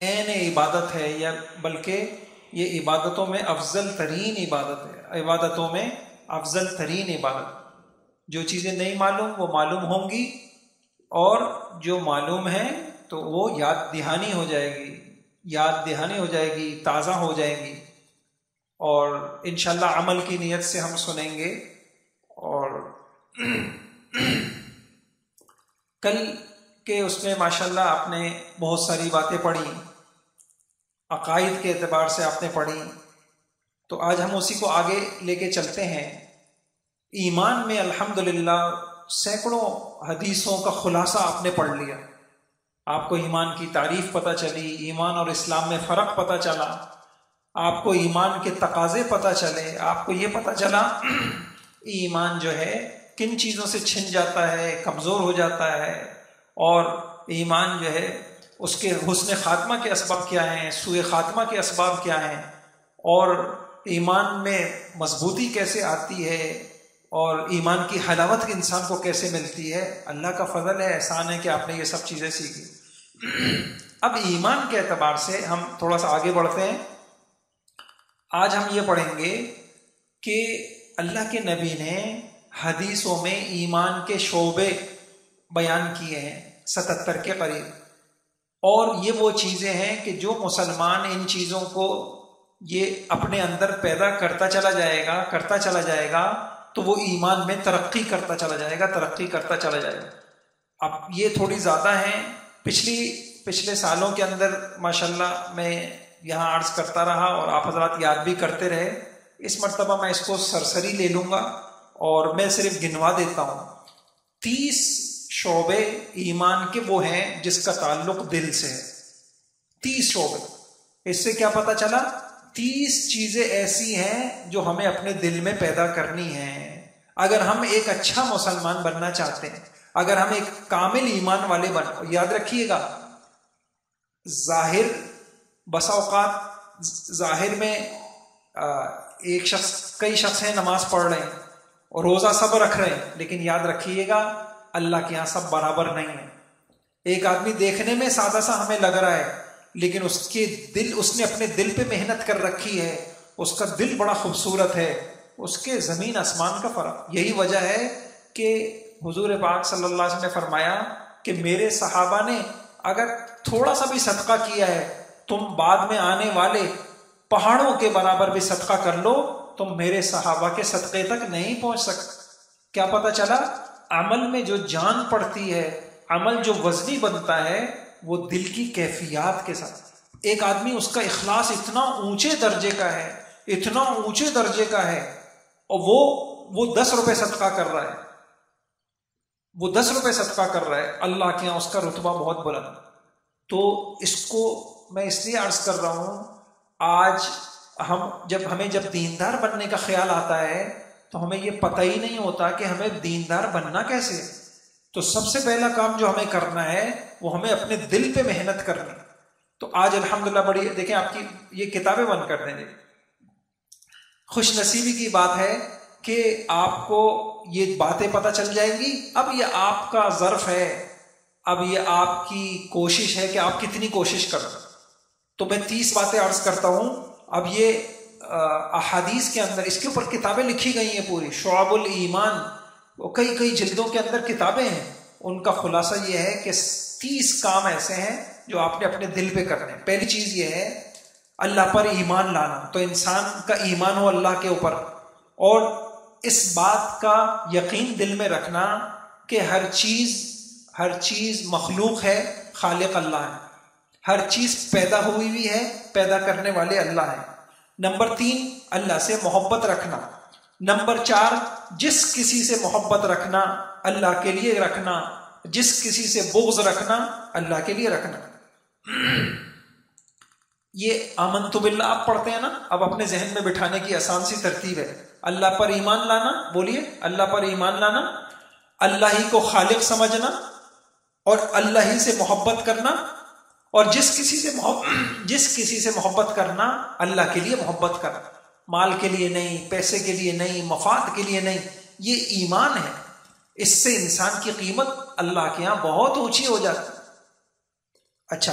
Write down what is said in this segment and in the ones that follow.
عین عبادت ہے، یا بلکہ یہ عبادتوں میں افضل ترین عبادت ہے، عبادتوں میں افضل ترین عبادت۔ جو چیزیں نہیں معلوم وہ معلوم ہوں گی، اور جو معلوم ہے تو وہ یاد دہانی ہو جائے گی، یاد دہانی ہو جائے گی، تازہ ہو جائے گی، اور انشاءاللہ عمل کی نیت سے ہم سنیں گے۔ اور کل کے اس میں ماشاءاللہ آپ نے بہت ساری باتیں پڑھی، عقائد کے اعتبار سے آپ نے پڑھی، تو آج ہم اسی کو آگے لے کے چلتے ہیں۔ ایمان میں الحمدللہ سینکڑوں حدیثوں کا خلاصہ آپ نے پڑھ لیا، آپ کو ایمان کی تعریف پتہ چلی، ایمان اور اسلام میں فرق پتہ چلا، آپ کو ایمان کے تقاضے پتہ چلے، آپ کو یہ پتہ چلا ایمان جو ہے کن چیزوں سے چھن جاتا ہے، کمزور ہو جاتا ہے، اور ایمان جو ہے اس کے حسن خاتمہ کے اسباب کیا ہیں، سوء خاتمہ کے اسباب کیا ہیں، اور ایمان میں مضبوطی کیسے آتی ہے، اور ایمان کی حلاوت انسان کو کیسے ملتی ہے۔ اللہ کا فضل ہے، احسان ہے کہ آپ نے یہ سب چیزیں سیکھی۔ اب ایمان کے اعتبار سے ہم تھوڑا سا آگے بڑھتے ہیں۔ آج ہم یہ پڑھیں گے کہ اللہ کے نبی نے حدیثوں میں ایمان کے شعبے بیان کیے ہیں 77 کے قریب، اور یہ وہ چیزیں ہیں کہ جو مسلمان ان چیزوں کو یہ اپنے اندر پیدا کرتا چلا جائے گا تو وہ ایمان میں ترقی کرتا چلا جائے گا، ترقی کرتا چلا جائے گا۔ اب یہ تھوڑی زیادہ ہیں، پچھلے سالوں کے اندر ماشاءاللہ میں یہاں عرض کرتا رہا اور آپ حضرات یاد بھی کرتے رہے۔ اس مرتبہ میں اس کو سرسری لے لوں گا اور میں صرف گنوا دیتا ہوں۔ 30 شعبے ایمان کے وہ ہیں جس کا تعلق دل سے ہے، 30 شعبے۔ اس سے کیا پتہ چلا؟ 30 چیزیں ایسی ہیں جو ہمیں اپنے دل میں پیدا کرنی ہیں۔ اگر ہم ایک اچھا مسلمان بننا چاہتے ہیں، اگر ہم ایک کامل ایمان والے یاد رکھیے گا، ظاہر بسا اوقات ظاہر میں کئی شخص ہیں نماز پڑھ رہے ہیں اور روزہ سب رکھ رہے ہیں، لیکن یاد رکھیے گا اللہ کے یہاں سب برابر نہیں ہیں۔ ایک آدمی دیکھنے میں سادہ سا ہمیں لگ رہا ہے، لیکن اس نے اپنے دل پہ محنت کر رکھی ہے، اس کا دل بڑا خوبصورت ہے، اس کے زمین آسمان کا فرق۔ یہی وجہ ہے کہ حضور پاک صلی اللہ علیہ وسلم نے فرمایا کہ میرے صحابہ نے اگر تھوڑا سا بھی صدقہ کیا ہے، تم بعد میں آنے والے پہاڑوں کے برابر بھی صدقہ کر لو، تم میرے صحابہ کے صدقے تک نہیں پہنچ سکتے۔ کیا پتہ چلا؟ عمل میں جو جان پڑتی ہے، عمل جو وزنی بنتا ہے، وہ دل کی کیفیات کے ساتھ۔ ایک آدمی اس کا اخلاص اتنا اونچے درجے کا ہے، اتنا اونچے درجے کا ہے، اور وہ 10 روپے صدقہ کر رہا ہے، وہ 10 روپے صدقہ کر رہا ہے، اللہ کے یہاں اس کا رتبہ بہت بلند۔ تو اس کو میں اس لیے عرض کر رہا ہوں، آج ہمیں جب دیندار بننے کا خیال آتا ہے تو ہمیں یہ پتہ ہی نہیں ہوتا کہ ہمیں دیندار بننا کیسے۔ تو سب سے پہلا کام جو ہمیں کرنا ہے وہ ہمیں اپنے دل پہ محنت کرنی۔ تو آج الحمدللہ بڑی دیکھیں آپ کی یہ کتابیں بند کر دیں گے۔ خوش نصیبی کی بات ہے کہ آپ کو یہ باتیں پتہ چل جائیں گی۔ اب یہ آپ کا ظرف ہے، اب یہ آپ کی کوشش ہے کہ آپ کتنی کوشش کریں۔ تو میں 30 باتیں عرض کرتا ہوں۔ اب یہ احادیث کے اندر اس کے اوپر کتابیں لکھی گئی ہیں، پوری شعب الایمان، وہ کئی جلدوں کے اندر کتابیں ہیں۔ ان کا خلاصہ یہ ہے کہ 30 کام ایسے ہیں جو آپ نے اپنے دل پہ کرنے۔ پہلی چیز یہ ہے اللہ پر ایمان لانا، تو انسان کا ایمان ہو اللہ کے اوپر، اور اس بات کا یقین دل میں رکھنا کہ ہر چیز مخلوق ہے، خالق اللہ ہے، ہر چیز پیدا ہوئی ہوئی ہے، پیدا کرنے والے اللہ ہیں۔ نمبر 3 اللہ سے محبت رکھنا۔ نمبر 4 جس کسی سے محبت رکھنا اللہ کے لیے رکھنا، جس کسی سے بغض رکھنا اللہ کے لیے رکھنا۔ یہ آمنت باللہ آپ پڑھتے ہیں نا، اب اپنے ذہن میں بٹھانے کی آسان سی ترتیب ہے۔ اللہ پر ایمان لانا، بولیے اللہ پر ایمان لانا، اللہ ہی کو خالق سمجھنا، اور اللہ ہی سے محبت کرنا، اور جس کسی سے محبت کرنا اللہ کے لیے محبت کرنا، مال کے لیے نہیں، پیسے کے لیے نہیں، مفاد کے لیے نہیں۔ یہ ایمان ہے، اس سے انسان کی قیمت اللہ کے ہاں بہت اونچی ہو جاتی۔ اچھا،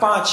5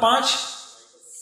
5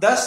10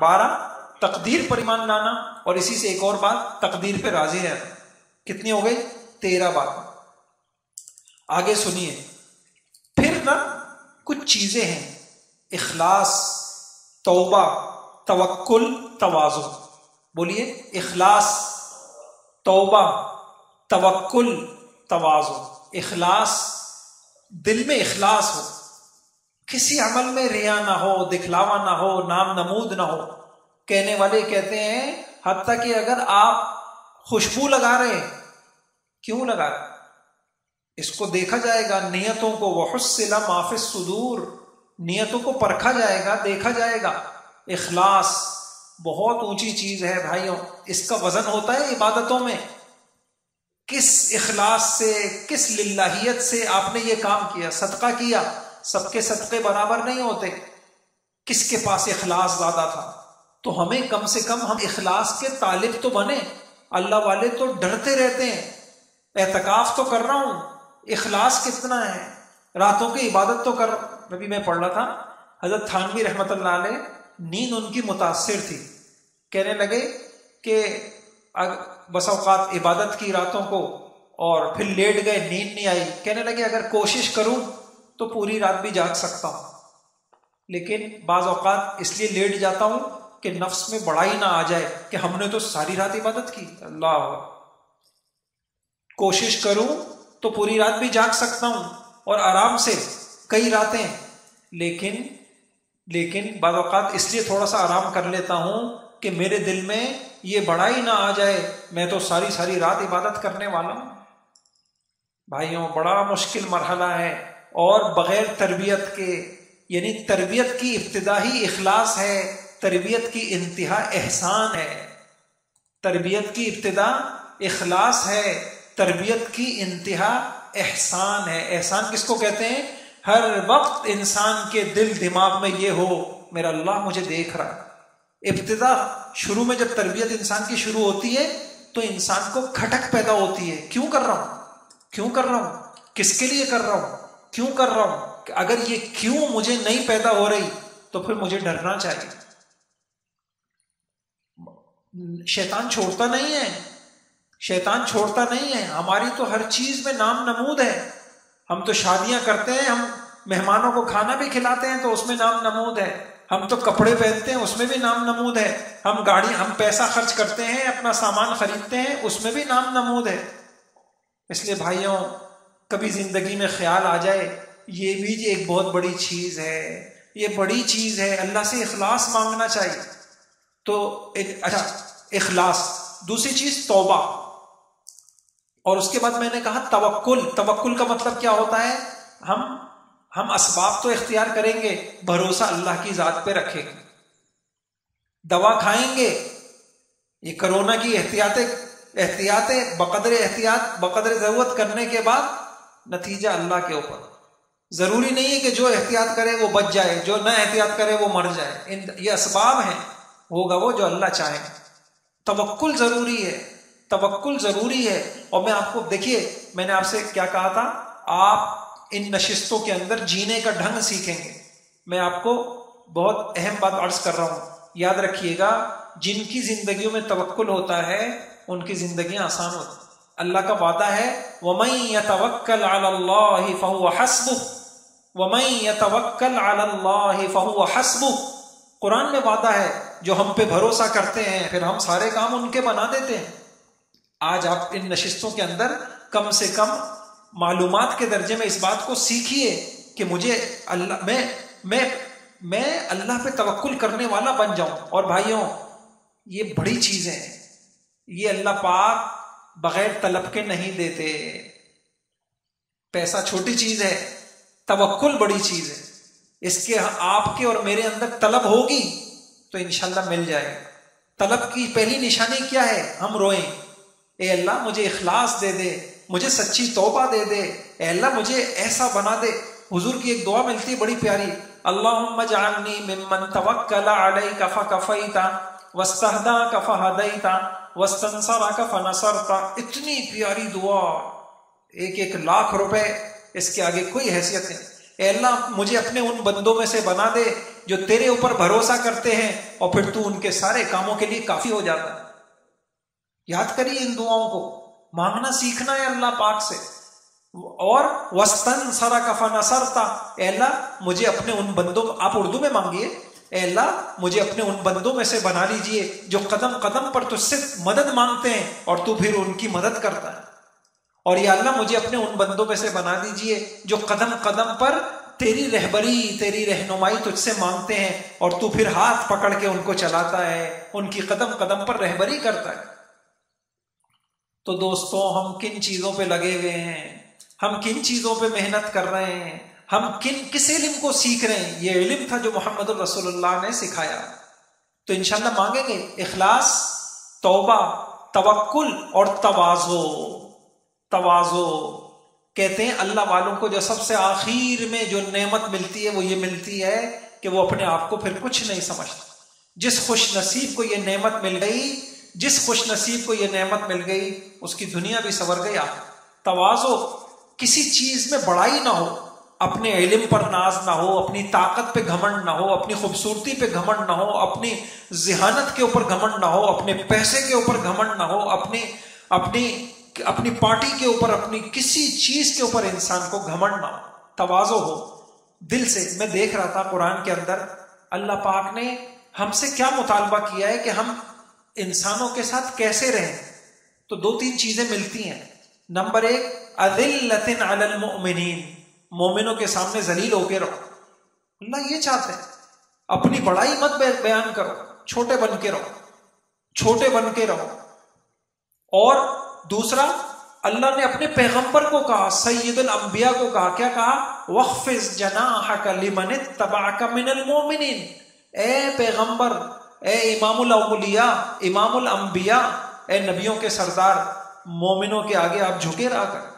12 تقدیر پر ایمان لانا، اور اسی سے ایک اور بات تقدیر پہ راضی رہنا. کتنی ہو گئی؟ 13 بات. آگے سنیے. پھر نا کچھ چیزیں ہیں، اخلاص، توبہ، توکل، تواضع. بولیے، اخلاص، توبہ، توکل، تواضع. اخلاص، دل میں اخلاص ہو، کسی عمل میں ریا نہ ہو، دکھلاوا نہ ہو، نام نمود نہ ہو. کہنے والے کہتے ہیں حتیٰ کہ اگر آپ خوشبو لگا رہے ہیں، کیوں لگا رہے؟ اس کو دیکھا جائے گا، نیتوں کو. وحصل ما فی الصدور، نیتوں کو پرکھا جائے گا، دیکھا جائے گا. اخلاص بہت اونچی چیز ہے بھائیوں. اس کا وزن ہوتا ہے عبادتوں میں. کس اخلاص سے، کس للہیت سے آپ نے یہ کام کیا، صدقہ کیا. سب کے صدقے برابر نہیں ہوتے. کس کے پاس اخلاص زیادہ تھا؟ تو ہمیں کم سے کم ہم اخلاص کے طالب تو بنے. اللہ والے تو ڈرتے رہتے ہیں، اعتکاف تو کر رہا ہوں، اخلاص کتنا ہے؟ راتوں کی عبادت تو کر. ابھی میں پڑھ رہا تھا، حضرت تھانوی رحمت اللہ علیہ، نیند ان کی متاثر تھی. کہنے لگے کہ بس اوقات عبادت کی راتوں کو اور پھر لیٹ گئے، نیند نہیں آئی. کہنے لگے اگر کوشش کروں تو پوری رات بھی جاگ سکتا ہوں، لیکن بعض اوقات اس لیے لیٹ جاتا ہوں کہ نفس میں بڑائی نہ آ جائے کہ ہم نے تو ساری رات عبادت کی. اللہ، کوشش کروں تو پوری رات بھی جاگ سکتا ہوں اور آرام سے کئی راتیں، لیکن بعض اوقات اس لیے تھوڑا سا آرام کر لیتا ہوں کہ میرے دل میں یہ بڑائی نہ آ جائے میں تو ساری رات عبادت کرنے والا ہوں. بھائیوں، بڑا مشکل مرحلہ ہے. اور بغیر تربیت کے، یعنی تربیت کی ابتدا ہی اخلاص ہے، تربیت کی انتہا احسان ہے. تربیت کی ابتدا اخلاص ہے، تربیت کی انتہا احسان ہے. احسان کس کو کہتے ہیں؟ ہر وقت انسان کے دل دماغ میں یہ ہو میرا اللہ مجھے دیکھ رہا ہے. ابتدا شروع میں جب تربیت انسان کی شروع ہوتی ہے تو انسان کو کھٹک پیدا ہوتی ہے. کیوں کر رہا ہوں، کیوں کر رہا ہوں، کس کے لیے کر رہا ہوں، کیوں کر رہا ہوں. اگر یہ کیوں مجھے نہیں پیدا ہو رہی تو پھر مجھے ڈرنا چاہیے. شیطان چھوڑتا نہیں ہے، شیطان چھوڑتا نہیں ہے. ہماری تو ہر چیز میں نام نمود ہے. ہم تو شادیاں کرتے ہیں، ہم مہمانوں کو کھانا بھی کھلاتے ہیں تو اس میں نام نمود ہے. ہم تو کپڑے پہنتے ہیں، اس میں بھی نام نمود ہے. ہم پیسہ خرچ کرتے ہیں، اپنا سامان خریدتے ہیں، اس میں بھی نام نمود ہے. اس لیے بھائیوں، کبھی زندگی میں خیال آ جائے یہ بھی ایک بہت بڑی چیز ہے، یہ بڑی چیز ہے، اللہ سے اخلاص مانگنا چاہیے. تو اچھا، اخلاص. دوسری چیز توبہ. اور اس کے بعد میں نے کہا توکل. توکل کا مطلب کیا ہوتا ہے؟ ہم اسباب تو اختیار کریں گے، بھروسہ اللہ کی ذات پہ رکھیں گے. دوا کھائیں گے، یہ کرونا کی احتیاطیں بقدر ضرورت کرنے کے بعد نتیجہ اللہ کے اوپر. ضروری نہیں ہے کہ جو احتیاط کرے وہ بچ جائے، جو نہ احتیاط کرے وہ مر جائے. یہ اسباب ہیں، ہوگا وہ جو اللہ چاہے. توکل ضروری ہے، توکل ضروری ہے. اور میں آپ کو دیکھیے، میں نے آپ سے کیا کہا تھا، آپ ان نشستوں کے اندر جینے کا ڈھنگ سیکھیں گے. میں آپ کو بہت اہم بات عرض کر رہا ہوں، یاد رکھیے گا. جن کی زندگیوں میں توکل ہوتا ہے ان کی زندگیاں آسان ہوتی. اللہ کا وعدہ ہے وَمَن يَتَوَكَّلْ عَلَى اللَّهِ فَهُوَ حَسْبُهُ وَمَن يَتَوَكَّلْ عَلَى اللَّهِ فَهُوَ حَسْبُهُ. قرآن میں وعدہ ہے جو ہم پہ بھروسہ کرتے ہیں پھر ہم سارے کام ان کے بنا دیتے ہیں. آج آپ ان نشستوں کے اندر کم سے کم معلومات کے درجے میں اس بات کو سیکھیے کہ مجھے اللہ میں اللہ پہ توکل کرنے والا بن جاؤں. اور بھائیوں، یہ بڑی چیزیں ہیں، یہ اللہ پاک بغیر طلب کے نہیں دیتے. پیسہ چھوٹی چیز ہے، توکل بڑی چیز ہے. اس کے آپ کے اور میرے اندر طلب ہوگی تو انشاءاللہ مل جائے گا. طلب کی پہلی نشانی کیا ہے؟ ہم روئیں، اے اللہ مجھے اخلاص دے دے، مجھے سچی توبہ دے دے، اے اللہ مجھے ایسا بنا دے. حضور کی ایک دعا ملتی ہے بڑی پیاری، اللہم اجعلنی ممن توکل علیک فکفیت واستہداک فہدیت واستنصرک فنصرت. اتنی پیاری دعا، 1,00,000 روپے اس کے آگے کوئی حیثیت نہیں. اے اللہ مجھے اپنے ان بندوں میں سے بنا دے جو تیرے اوپر بھروسہ کرتے ہیں اور پھر تو ان کے سارے کاموں کے لیے کافی ہو جاتا ہے. یاد کریے ان دعاؤں کو، مانگنا سیکھنا ہے اللہ پاک سے. اور وَاسْتَنْصَرَكَ فَنَصَرْتَ، اے اللہ مجھے اپنے ان بندوں، آپ اردو میں مانگیے، اے اللہ مجھے اپنے ان بندوں میں سے بنا لیجئے جو قدم قدم پر تجھ سے مدد مانگتے ہیں اور تو پھر ان کی مدد کرتا ہے. اور یا اللہ مجھے اپنے ان بندوں میں سے بنا دیجئے جو قدم قدم پر تیری رہبری، تیری رہنمائی تجھ سے مانگتے ہیں اور تو پھر ہاتھ پکڑ کے ان کو چلاتا ہے، ان کی قدم قدم پر رہبری کرتا ہے. تو دوستوں ہم کن چیزوں پہ لگے ہوئے ہیں، ہم کن چیزوں پہ محنت کر رہے ہیں، ہم کس علم کو سیکھ رہے ہیں؟ یہ علم تھا جو محمد الرسول اللہ نے سکھایا. تو انشاءاللہ مانگیں گے اخلاص، توبہ، توکل اور تواضع. تواضع کہتے ہیں اللہ والوں کو جو سب سے آخر میں جو نعمت ملتی ہے وہ یہ ملتی ہے کہ وہ اپنے آپ کو پھر کچھ نہیں سمجھتا. جس خوش نصیب کو یہ نعمت مل گئی، جس خوش نصیب کو یہ نعمت مل گئی اس کی دنیا بھی سنور گئی. تواضع، کسی چیز میں بڑائی نہ ہو، اپنے علم پر ناز نہ ہو، اپنی طاقت پہ گھمنڈ نہ ہو، اپنی خوبصورتی پہ گھمنڈ نہ ہو، اپنی ذہانت کے اوپر گھمنڈ نہ ہو، اپنے پیسے کے اوپر گھمنڈ نہ ہو، اپنی پارٹی کے اوپر، اپنی کسی چیز کے اوپر انسان کو گھمنڈ نہ ہو. تواضع ہو دل سے. میں دیکھ رہا تھا قرآن کے اندر اللہ پاک نے ہم سے کیا مطالبہ کیا ہے کہ ہم انسانوں کے ساتھ کیسے رہیں. تو 2-3 چیزیں ملتی ہیں. نمبر 1 اذلۃ علی المؤمنین، مومنوں کے سامنے ذلیل ہو کے رہو. اللہ یہ چاہتے ہیں. اپنی بڑائی مت بیان کرو، چھوٹے بن کے رہو، چھوٹے بن کے رہو. اور دوسرا اللہ نے اپنے پیغمبر کو کہا، سید الانبیاء کو کہا، کیا کہا؟ وَخْفِضْ جَنَاحَكَ لِمَنِ اتَّبَعَكَ مِنَ الْمُؤْمِنِينَ. اے پیغمبر، اے امام الاولیاء، امام الانبیاء، اے نبیوں کے سردار، مومنوں کے آگے آپ جھکے رہا کر.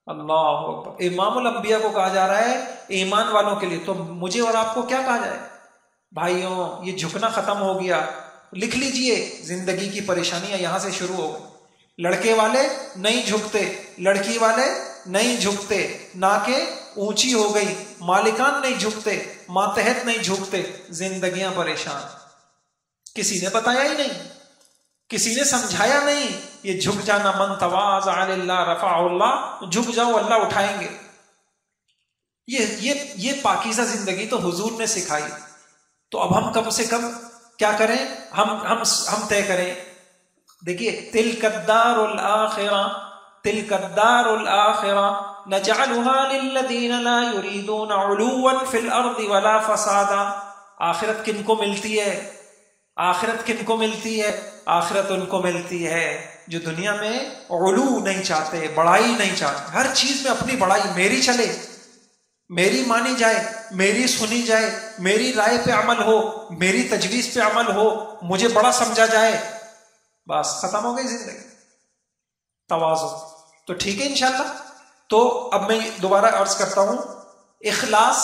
اللہ اکبر. امام الانبیاء کو کہا جا رہا ہے ایمان والوں کے لیے، تو مجھے اور آپ کو کیا کہا جائے؟ بھائیوں یہ جھکنا ختم ہو گیا. لکھ لیجئے، زندگی کی پریشانیاں یہاں سے شروع ہو گئی. لڑکے والے نہیں جھکتے، لڑکی والے نہیں جھکتے، ناکیں اونچی ہو گئی، مالکان نہیں جھکتے، ماتحت نہیں جھکتے، زندگیاں پریشان. کسی نے بتایا ہی نہیں، کسی نے سمجھایا نہیں. یہ جھک جانا، من تواضع للہ رفعہ اللہ، جھک جاؤ اللہ اٹھائیں گے. یہ پاکیزہ زندگی تو حضور نے سکھائی. تو اب ہم کم سے کم کیا کریں؟ ہم طے کریں. دیکھیے تلک الدار الآخرہ، تلک الدار الآخرہ نجعلها للذین لا یریدون علوا فی الارض ولا فسادا. آخرت کن کو ملتی ہے؟ آخرت کن کو ملتی ہے؟ آخرت ان کو ملتی ہے جو دنیا میں علو نہیں چاہتے، بڑائی نہیں چاہتے. ہر چیز میں اپنی بڑائی، میری چلے، میری مانی جائے، میری سنی جائے، میری رائے پہ عمل ہو، میری تجویز پہ عمل ہو، مجھے بڑا سمجھا جائے، بس ختم ہو گئی زندگی. تواضع. تو ٹھیک ہے انشاءاللہ. تو اب میں دوبارہ عرض کرتا ہوں، اخلاص،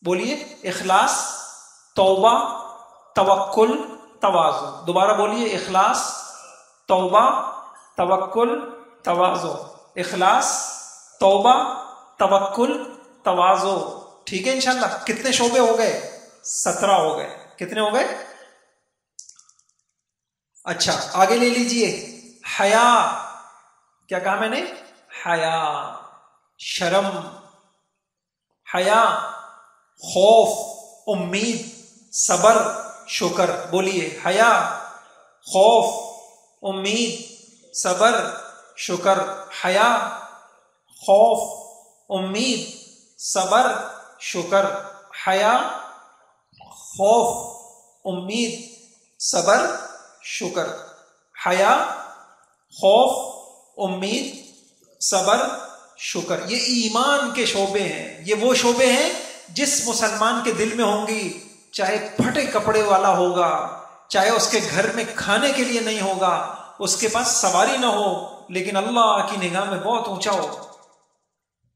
بولیے اخلاص، توبہ، توکل، تواضع. دوبارہ بولیے اخلاص، توبہ، توکل، تواضع. اخلاص، توبہ، توکل، تواضع. ٹھیک ہے انشاءاللہ. کتنے شعبے ہو گئے؟ 17 ہو گئے. کتنے ہو گئے؟ اچھا آگے لے لیجئے. حیا، کیا کہا میں نے؟ حیا، شرم. حیا، خوف، امید، صبر، شکر. بولیے حیا، خوف، امید، صبر، شکر. حیا، خوف، امید، صبر، شکر. حیا، خوف، امید، صبر، شکر. حیا، خوف، امید، صبر، شکر. یہ ایمان کے شعبے ہیں. یہ وہ شعبے ہیں جس مسلمان کے دل میں ہوں گی، چاہے پھٹے کپڑے والا ہوگا، چاہے اس کے گھر میں کھانے کے لیے نہیں ہوگا، اس کے پاس سواری نہ ہو، لیکن اللہ کی نگاہ میں بہت اونچا ہو.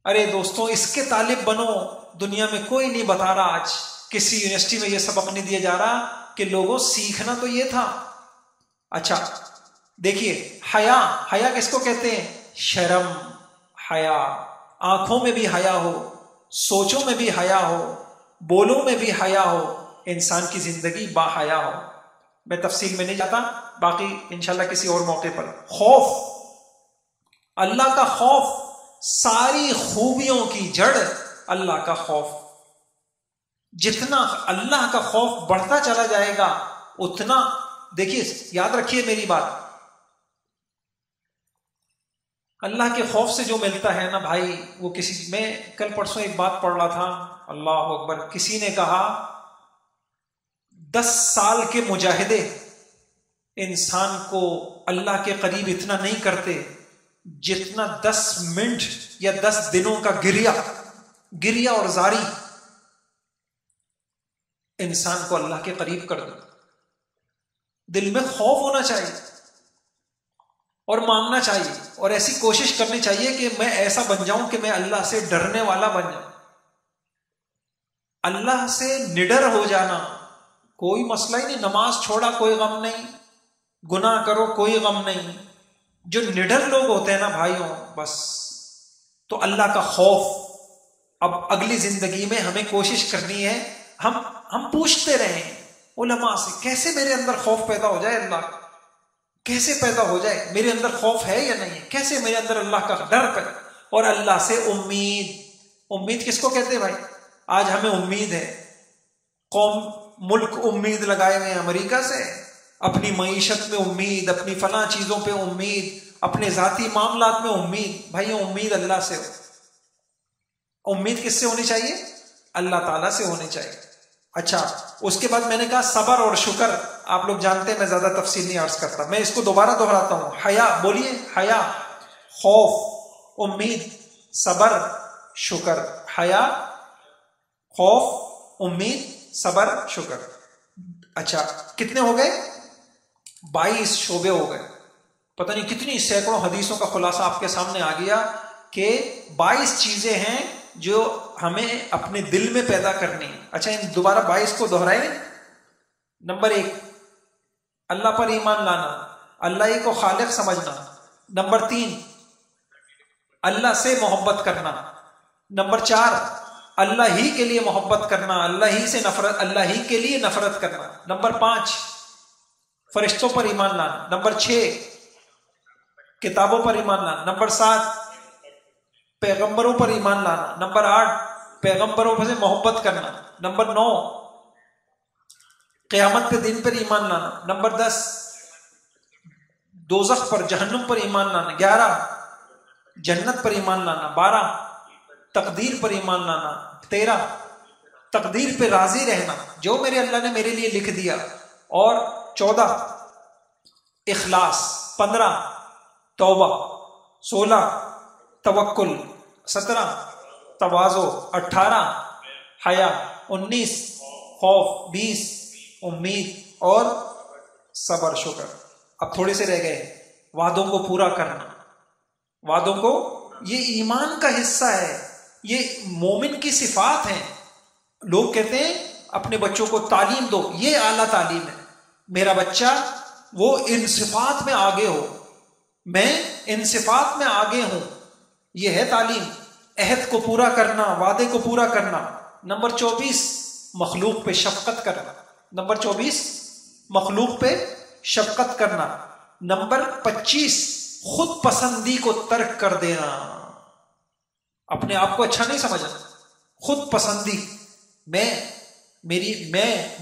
ارے دوستوں اس کے طالب بنو. دنیا میں کوئی نہیں بتا رہا. آج کسی یونیورسٹی میں یہ سبق نہیں دیا جا رہا کہ لوگوں سیکھنا تو یہ تھا. اچھا دیکھیے حیا، حیا کس کو کہتے ہیں؟ شرم، حیا. آنکھوں میں بھی حیا ہو، سوچوں میں بھی حیا ہو، بولوں میں بھی حیا ہو، انسان کی زندگی با حیا ہو. میں تفصیل میں نہیں جاتا، باقی انشاءاللہ کسی اور موقع پر. خوف، اللہ کا خوف، ساری خوبیوں کی جڑ اللہ کا خوف. جتنا اللہ کا خوف بڑھتا چلا جائے گا اتنا، دیکھیے یاد رکھیے میری بات، اللہ کے خوف سے جو ملتا ہے نا بھائی، وہ کسی، میں کل پرسوں ایک بات پڑھ رہا تھا، اللہ اکبر، کسی نے کہا 10 سال کے مجاہدے انسان کو اللہ کے قریب اتنا نہیں کرتے جتنا 10 منٹ یا 10 دنوں کا گریا اور زاری انسان کو اللہ کے قریب کر دو. دل میں خوف ہونا چاہیے اور مانگنا چاہیے اور ایسی کوشش کرنی چاہیے کہ میں ایسا بن جاؤں کہ میں اللہ سے ڈرنے والا بن جاؤں. اللہ سے نڈر ہو جانا کوئی مسئلہ ہی نہیں. نماز چھوڑا کوئی غم نہیں، گناہ کرو کوئی غم نہیں. جو نڈر لوگ ہوتے ہیں نا بھائیوں، بس تو اللہ کا خوف. اب اگلی زندگی میں ہمیں کوشش کرنی ہے، ہم پوچھتے رہیں علماء سے، کیسے میرے اندر خوف پیدا ہو جائے، اللہ کیسے پیدا ہو جائے، میرے اندر خوف ہے یا نہیں ہے، کیسے میرے اندر اللہ کا ڈر پیدا. اور اللہ سے امید کس کو کہتے ہیں بھائی؟ آج ہمیں امید ہے، ملک امید لگائے ہوئے ہیں امریکہ سے، اپنی معیشت میں امید، اپنی فلاں چیزوں پہ امید، اپنے ذاتی معاملات میں امید. بھائی امید اللہ سے ہو. امید کس سے ہونی چاہیے؟ اللہ تعالیٰ سے ہونی چاہیے. اچھا، اس کے بعد میں نے کہا صبر اور شکر. آپ لوگ جانتے ہیں میں زیادہ تفصیل نہیں عرض کرتا، میں اس کو دوبارہ دہراتا ہوں. حیا، بولیے، حیا، خوف، امید، صبر، شکر. حیا، خوف، امید، صبر، شکر. اچھا کتنے ہو گئے؟ 22 شعبے ہو گئے. پتہ نہیں کتنی سینکڑوں حدیثوں کا خلاصہ آپ کے سامنے آ گیا کہ 22 چیزیں ہیں جو ہمیں اپنے دل میں پیدا کرنی. اچھا ان دوبارہ 22 کو دہرائیں. نمبر 1، اللہ پر ایمان لانا، اللہ ہی کو خالق سمجھنا. نمبر 3، اللہ سے محبت کرنا. نمبر 4، اللہ ہی کے لیے محبت کرنا، اللہ ہی سے نفرت، اللہ ہی کے لیے نفرت کرنا. نمبر 5، فرشتوں پر ایمان لانا. نمبر 6، کتابوں پر ایمان لانا. نمبر 7، پیغمبروں پر ایمان لانا. نمبر 8، پیغمبروں سے محبت کرنا. نمبر 9، قیامت کے دن پر ایمان لانا. نمبر 10، دوزخ پر، جہنم پر ایمان لانا. 11، جنت پر ایمان لانا. 12، تقدیر پر ایمان لانا. 13، تقدیر پہ راضی رہنا، جو میرے اللہ نے میرے لیے لکھ دیا. اور 14، اخلاص. 15، توبہ. 16، توکل. 17، تواضع. 18، حیا. 19، خوف. 20، امید. اور صبر، شکر. اب تھوڑے سے رہ گئے. وعدوں کو پورا کرنا. وعدوں کو، یہ ایمان کا حصہ ہے، یہ مومن کی صفات ہیں. لوگ کہتے ہیں اپنے بچوں کو تعلیم دو، یہ اعلیٰ تعلیم ہے. میرا بچہ وہ ان صفات میں آگے ہو، میں ان صفات میں آگے ہوں، یہ ہے تعلیم. عہد کو پورا کرنا، وعدے کو پورا کرنا. نمبر 24، مخلوق پہ شفقت کرنا. نمبر 24، مخلوق پہ شفقت کرنا. نمبر 25، خود پسندی کو ترک کر دینا. اپنے آپ کو اچھا نہیں سمجھنا، خود پسندی، میں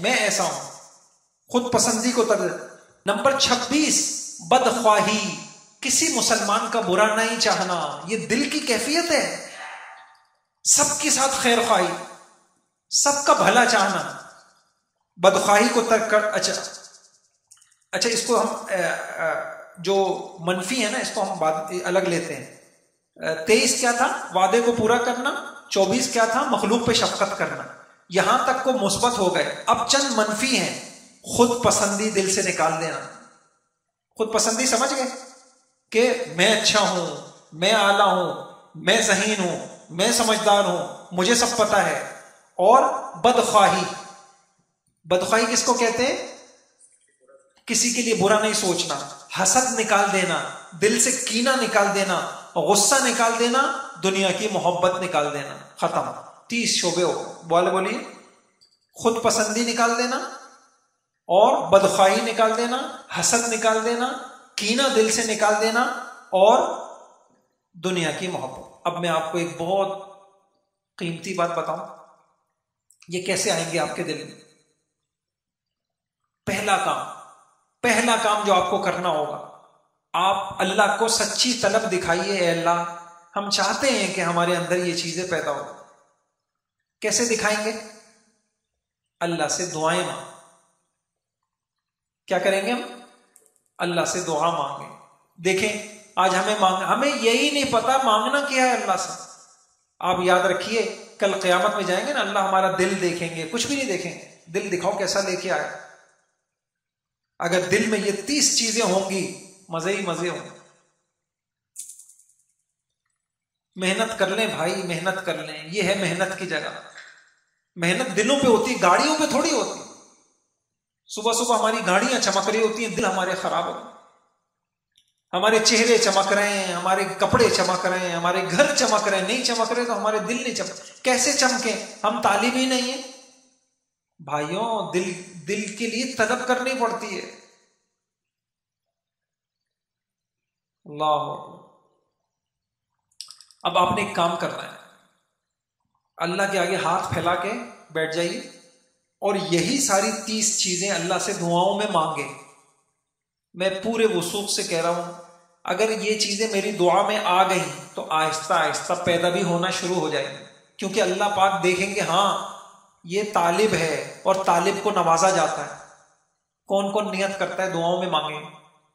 ایسا ہوں، خود پسندی کو ترک. نمبر 26، بدخواہی، کسی مسلمان کا برا نہیں چاہنا. یہ دل کی کیفیت ہے، سب کے ساتھ خیر خواہی، سب کا بھلا چاہنا، بدخواہی کو ترک کر. اچھا اس کو ہم جو منفی ہے نا، اس کو ہم بعد الگ لیتے ہیں. 23 کیا تھا؟ وعدے کو پورا کرنا. 24 کیا تھا؟ مخلوق پہ شفقت کرنا. یہاں تک کو مثبت ہو گئے. اب چند منفی ہیں. خود پسندی دل سے نکال دینا. خود پسندی سمجھ گئے کہ میں اچھا ہوں، میں اعلیٰ ہوں، میں ذہین ہوں، میں سمجھدار ہوں، مجھے سب پتا ہے. اور بدخواہی، بدخواہی کس کو کہتے ہیں؟ کسی کے لیے برا نہیں سوچنا. حسد نکال دینا، دل سے کینہ نکال دینا، غصہ نکال دینا، دنیا کی محبت نکال دینا. ختم. 30 شعبے ہو گئے. بولیے. خود پسندی نکال دینا, اور بدخواہی نکال دینا, حسد نکال دینا, کینہ دل سے نکال دینا, اور دنیا کی محبت. اب میں آپ کو ایک بہت قیمتی بات بتاؤں, یہ کیسے آئیں گے آپ کے دل میں. پہلا کام جو آپ کو کرنا ہوگا, آپ اللہ کو سچی طلب دکھائیے. اے اللہ, ہم چاہتے ہیں کہ ہمارے اندر یہ چیزیں پیدا ہو. کیسے دکھائیں گے؟ اللہ سے دعائیں مانگیں. کیا کریں گے ہم؟ اللہ سے دعا مانگیں. دیکھیں آج ہمیں یہی نہیں پتا مانگنا کیا ہے اللہ سے. آپ یاد رکھیے, کل قیامت میں جائیں گے نا, اللہ ہمارا دل دیکھیں گے, کچھ بھی نہیں دیکھیں گے. دل دکھاؤ کیسا لے کے آئے. اگر دل میں یہ 30 چیزیں ہوں گی, مزے ہی مزے ہوں. محنت کر لیں بھائی, محنت کر لیں. یہ ہے محنت کی جگہ. محنت دلوں پہ ہوتی, گاڑیوں پہ تھوڑی ہوتی. صبح صبح ہماری گاڑیاں چمک رہی ہوتی ہیں, دل ہمارے خراب ہوتے ہیں. ہمارے چہرے چمک رہے ہیں, ہمارے کپڑے چمک رہے ہیں, ہمارے گھر چمک رہے ہیں. نہیں چمک رہے تو ہمارے دل نہیں چمک. کیسے چمکیں؟ ہم طالب ہی نہیں ہیں بھائیوں. دل کے لیے طلب کرنی پڑتی ہے. اللہ. اب آپ نے ایک کام کرنا ہے, اللہ کے آگے ہاتھ پھیلا کے بیٹھ جائیے, اور یہی ساری 30 چیزیں اللہ سے دعاؤں میں مانگے. میں پورے وثوق سے کہہ رہا ہوں, اگر یہ چیزیں میری دعا میں آ گئیں تو آہستہ آہستہ پیدا بھی ہونا شروع ہو جائیں گے. کیونکہ اللہ پاک دیکھیں گے ہاں یہ طالب ہے, اور طالب کو نوازا جاتا ہے. کون کون نیت کرتا ہے دعاؤں میں مانگیں.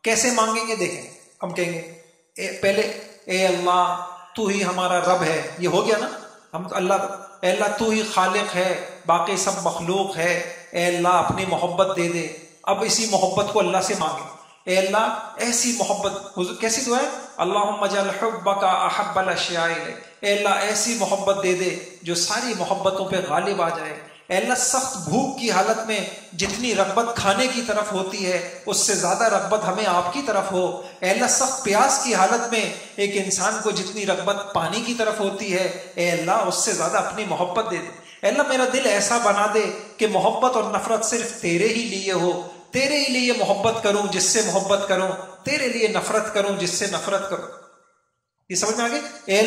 کیسے مانگیں گے دیکھیں. ہم کہیں گے پہلے اے اللہ تو ہی ہمارا رب ہے. یہ ہو گیا نا. ہم اے اللہ تو ہی خالق ہے, باقی سب مخلوق ہے. اے اللہ اپنی محبت دے دے. اب اسی محبت کو اللہ سے مانگے. اے اللہ ایسی محبت. کیسی دعا ہے؟ اللہم اجعل حبک احب الاشیاء الیک. اے اللہ ایسی محبت دے دے جو ساری محبتوں پہ غالب آ جائے. اے اللہ سخت بھوک کی حالت میں جتنی رغبت کھانے کی طرف ہوتی ہے اس سے زیادہ رغبت ہمیں آپ کی طرف ہو. اے اللہ سخت پیاس کی حالت میں ایک انسان کو جتنی رغبت پانی کی طرف ہوتی ہے, اے اللہ اس سے زیادہ اپنی محبت دے دے. اے اللہ میرا دل ایسا بنا دے کہ محبت اور نفرت صرف تیرے ہی لیے ہو. تیرے ہی لیے محبت کروں جس سے محبت کروں, تیرے لیے نفرت کروں جس سے نفرت کروں. یہ سمجھ میں آگے؟ اے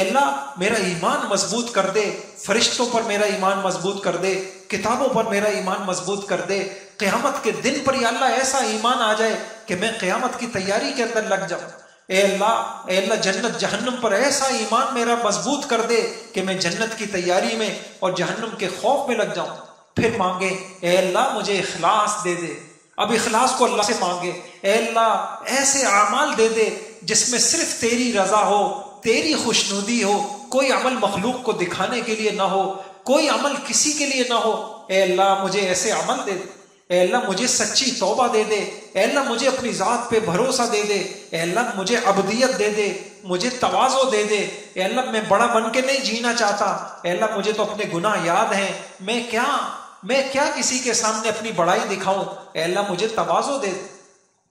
اللہ میرا ایمان مضبوط کر دے. فرشتوں پر میرا ایمان مضبوط کر دے, کتابوں پر میرا ایمان مضبوط کر دے. قیامت کے دن پر یا اللہ ایسا ایمان آ جائے کہ میں قیامت کی تیاری کے اندر لگ جاؤں. اے اللہ جنت جہنم پر ایسا ایمان میرا مضبوط کر دے کہ میں جنت کی تیاری میں اور جہنم کے خوف میں لگ جاؤں. پھر مانگے اے اللہ مجھے اخلاص دے دے. اب اخلاص کو اللہ سے مانگے. اے اللہ ایسے اعمال دے دے جس میں صرف تیری رضا ہو, تیری خوشنودی ہو. کوئی عمل مخلوق کو دکھانے کے لیے نہ ہو, کوئی عمل کسی کے لیے نہ ہو. اے اللہ مجھے ایسے عمل دے دے. اے اللہ مجھے سچی توبہ دے دے. اے اللہ مجھے اپنی ذات پہ بھروسہ دے دے. اے اللہ مجھے عبدیت دے دے, مجھے تواضع دے دے. اے اللہ میں بڑا بن کے نہیں جینا چاہتا. اے اللہ مجھے تو اپنے گناہ یاد ہیں, میں کیا کسی کے سامنے اپنی بڑائی دکھاؤں. اے اللہ مجھے تواضع دے دے.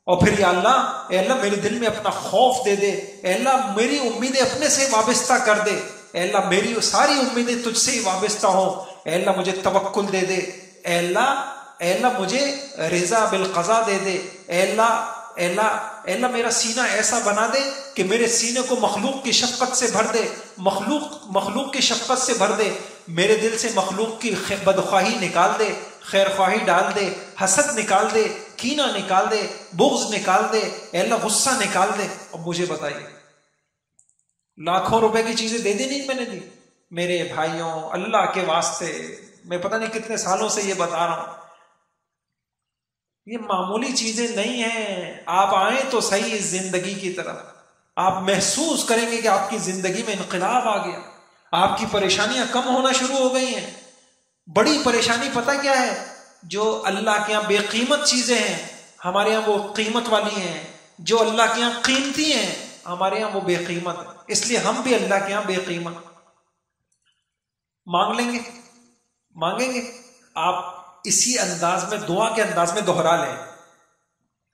اور پھر یا اللہ اے اللہ میرے دل میں اپنا خوف دے دے. اے اللہ میری امیدیں اپنے سے وابستہ کر دے. اے اللہ میری ساری امیدیں تجھ سے ہی وابستہ ہوں. اے اللہ مجھے توکل دے دے. اے اللہ مجھے رضا بالقضاء دے دے. اے اللہ میرا سینہ ایسا بنا دے کہ میرے سینے کو مخلوق کی شفقت سے بھر دے. مخلوق کی شفقت سے بھر دے. میرے دل سے مخلوق کی بدخواہی نکال دے, خیر خواہی ڈال دے, حسد نکال دے, کینہ نکال دے, بغض نکال دے. اے اللہ غصہ نکال دے. اب مجھے بتائیے لاکھوں روپے کی چیزیں دے دی نہیں میں نے دی؟ میرے بھائیوں اللہ کے واسطے میں پتہ نہیں کتنے سالوں سے یہ بتا رہا ہوں, یہ معمولی چیزیں نہیں ہیں. آپ آئیں تو صحیح اس زندگی کی طرف, آپ محسوس کریں گے کہ آپ کی زندگی میں انقلاب آ گیا. آپ کی پریشانیاں کم ہونا شروع ہو گئی ہیں. بڑی پریشانی پتہ کیا ہے؟ جو اللہ کے یہاں بے قیمت چیزیں ہیں ہمارے یہاں وہ قیمت والی ہیں. جو اللہ کے یہاں قیمتی ہیں ہمارے یہاں وہ بے قیمت ہیں. اس لیے ہم بھی اللہ کے یہاں بے قیمت مانگیں گے. آپ اسی انداز میں دعا کے انداز میں دوہرا لیں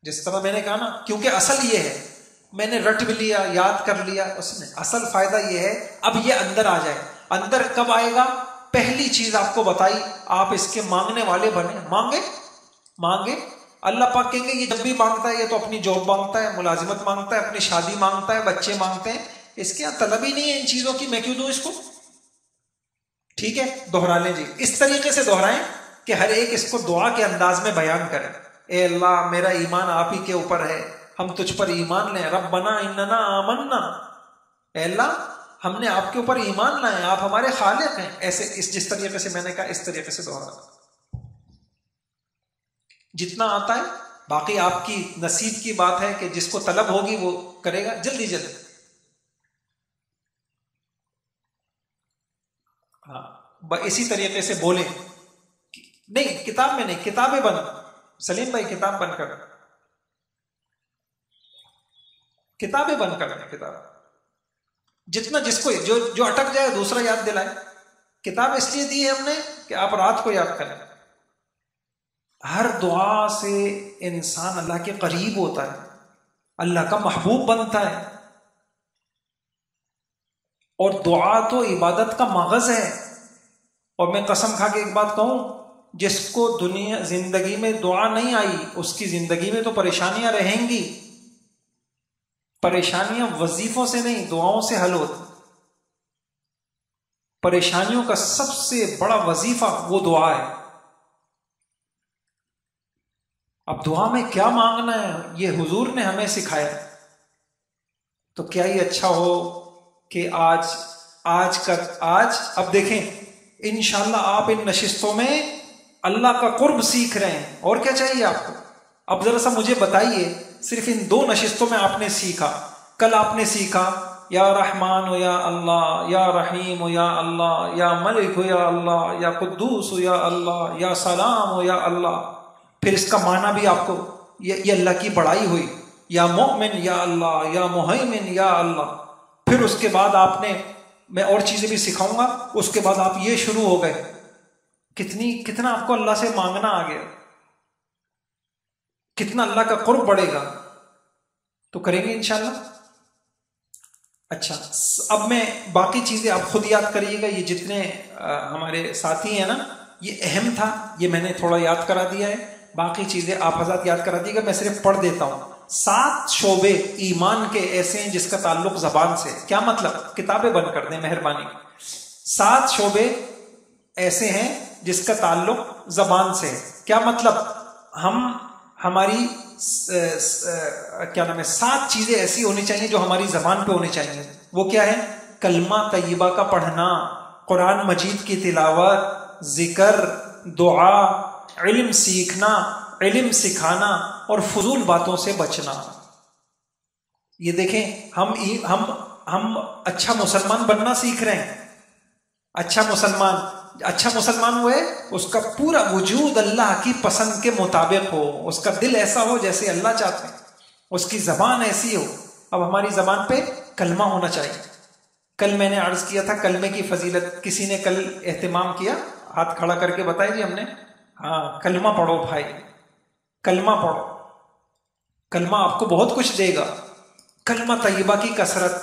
جس طرح میں نے کہا نا, کیونکہ اصل یہ ہے, میں نے رٹ بھی لیا, یاد کر لیا, اس میں اصل فائدہ یہ ہے اب یہ اندر آ جائے. اندر کب آئے گا؟ پہلی چیز آپ کو بتائی، آپ اس کے مانگنے والے بنے. مانگے. اللہ پاک کہیں گے یہ جب بھی مانگتا ہے یہ تو اپنی جاب مانگتا ہے، ملازمت مانگتا ہے، اپنی شادی مانگتا ہے، بچے مانگتے ہیں، اس کے یہاں طلب ہی نہیں ہے ان چیزوں کی، میں کیوں دوں اس کو؟ ٹھیک ہے، دوہرا لیں جی، اس طریقے سے دوہرائیں کہ ہر ایک اس کو دعا کے انداز میں بیان کرے. اے اللہ میرا ایمان آپ ہی کے اوپر ہے، ہم تجھ پر ایمان لیں. ربنا اننا آمنا، اے اللہ ہم نے آپ کے اوپر ایمان لائے، آپ ہمارے خالق ہیں. ایسے جس طریقے سے میں نے کہا اس طریقے سے دوہرا جتنا آتا ہے. باقی آپ کی نصیب کی بات ہے کہ جس کو طلب ہوگی وہ کرے گا. جلدی ہاں اسی طریقے سے بولیں. نہیں کتاب میں نہیں، کتابیں بند. سلیم بھائی کتاب بند کر، کتابیں بند کر دیں. کتاب جتنا جس کو جو اٹک جائے دوسرا یاد دلائے. کتاب اس لیے دی ہے ہم نے کہ آپ رات کو یاد کریں. ہر دعا سے انسان اللہ کے قریب ہوتا ہے، اللہ کا محبوب بنتا ہے. اور دعا تو عبادت کا مغز ہے. اور میں قسم کھا کے ایک بات کہوں، جس کو دنیا زندگی میں دعا نہیں آئی اس کی زندگی میں تو پریشانیاں رہیں گی. پریشانیاں وظیفوں سے نہیں دعاؤں سے حل ہوتی. پریشانیوں کا سب سے بڑا وظیفہ وہ دعا ہے. اب دعا میں کیا مانگنا ہے یہ حضور نے ہمیں سکھایا. تو کیا ہی اچھا ہو کہ آج اب دیکھیں انشاءاللہ آپ ان نشستوں میں اللہ کا قرب سیکھ رہے ہیں. اور کیا چاہیے آپ کو؟ اب ذرا سا مجھے بتائیے، صرف ان 2 نشستوں میں آپ نے سیکھا. کل آپ نے سیکھا یا رحمان ہو یا اللہ، یا رحیم ہو یا اللہ، یا ملک ہو یا اللہ، یا قدوس ہو یا اللہ، یا سلام ہو یا اللہ. پھر اس کا معنی بھی آپ کو یہ اللہ کی بڑائی ہوئی، یا مومن یا اللہ، یا مہیمن یا اللہ. پھر اس کے بعد آپ نے، میں اور چیزیں بھی سکھاؤں گا، اس کے بعد آپ یہ شروع ہو گئے. کتنا آپ کو اللہ سے مانگنا آ گیا، کتنا اللہ کا قرب بڑھے گا. تو کریں گے انشاءاللہ. اچھا اب میں باقی چیزیں آپ خود یاد کریے گا. یہ جتنے ہمارے ساتھی ہیں نا، یہ اہم تھا، یہ میں نے تھوڑا یاد کرا دیا ہے. باقی چیزیں آپ حضرات یاد کرا دیے گا، میں صرف پڑھ دیتا ہوں. 7 شعبے ایمان کے ایسے ہیں جس کا تعلق زبان سے. کیا مطلب؟ کتابیں بند کر دیں مہربانی. 7 شعبے ایسے ہیں جس کا تعلق زبان سے. کیا مطلب؟ ہماری کیا نام ہے، 7 چیزیں ایسی ہونی چاہیے جو ہماری زبان پہ ہونی چاہیے. وہ کیا ہے؟ کلمہ طیبہ کا پڑھنا، قرآن مجید کی تلاوت، ذکر، دعا، علم سیکھنا، علم سکھانا اور فضول باتوں سے بچنا. یہ دیکھیں ہم اچھا مسلمان بننا سیکھ رہے ہیں. اچھا مسلمان ہوئے اس کا پورا وجود اللہ کی پسند کے مطابق ہو، اس کا دل ایسا ہو جیسے اللہ چاہتے ہیں، اس کی زبان ایسی ہو. اب ہماری زبان پہ کلمہ ہونا چاہیے. کل میں نے عرض کیا تھا کلمے کی فضیلت، کسی نے کل اہتمام کیا؟ ہاتھ کھڑا کر کے بتائیں جی. ہم نے ہاں کلمہ پڑھو بھائی، کلمہ پڑھو. کلمہ آپ کو بہت کچھ دے گا. کلمہ طیبہ کی کثرت،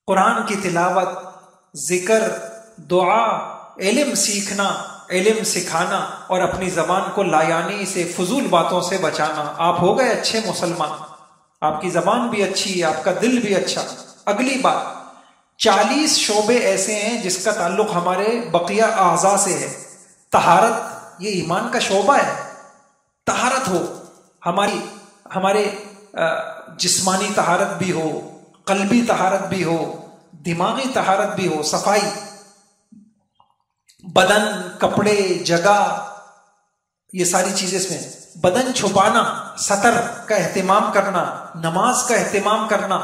قرآن کی تلاوت، ذکر، دعا، علم سیکھنا، علم سکھانا اور اپنی زبان کو لایانی سے فضول باتوں سے بچانا. آپ ہو گئے اچھے مسلمان. آپ کی زبان بھی اچھی، آپ کا دل بھی اچھا. اگلی بات، 40 شعبے ایسے ہیں جس کا تعلق ہمارے بقیہ اعضاء سے ہے. طہارت یہ ایمان کا شعبہ ہے. طہارت ہو، ہمارے جسمانی طہارت بھی ہو، قلبی طہارت بھی ہو، دماغی طہارت بھی ہو. صفائی، بدن، کپڑے، جگہ، یہ ساری چیزیں اس میں. بدن چھپانا، ستر کا اہتمام کرنا، نماز کا اہتمام کرنا،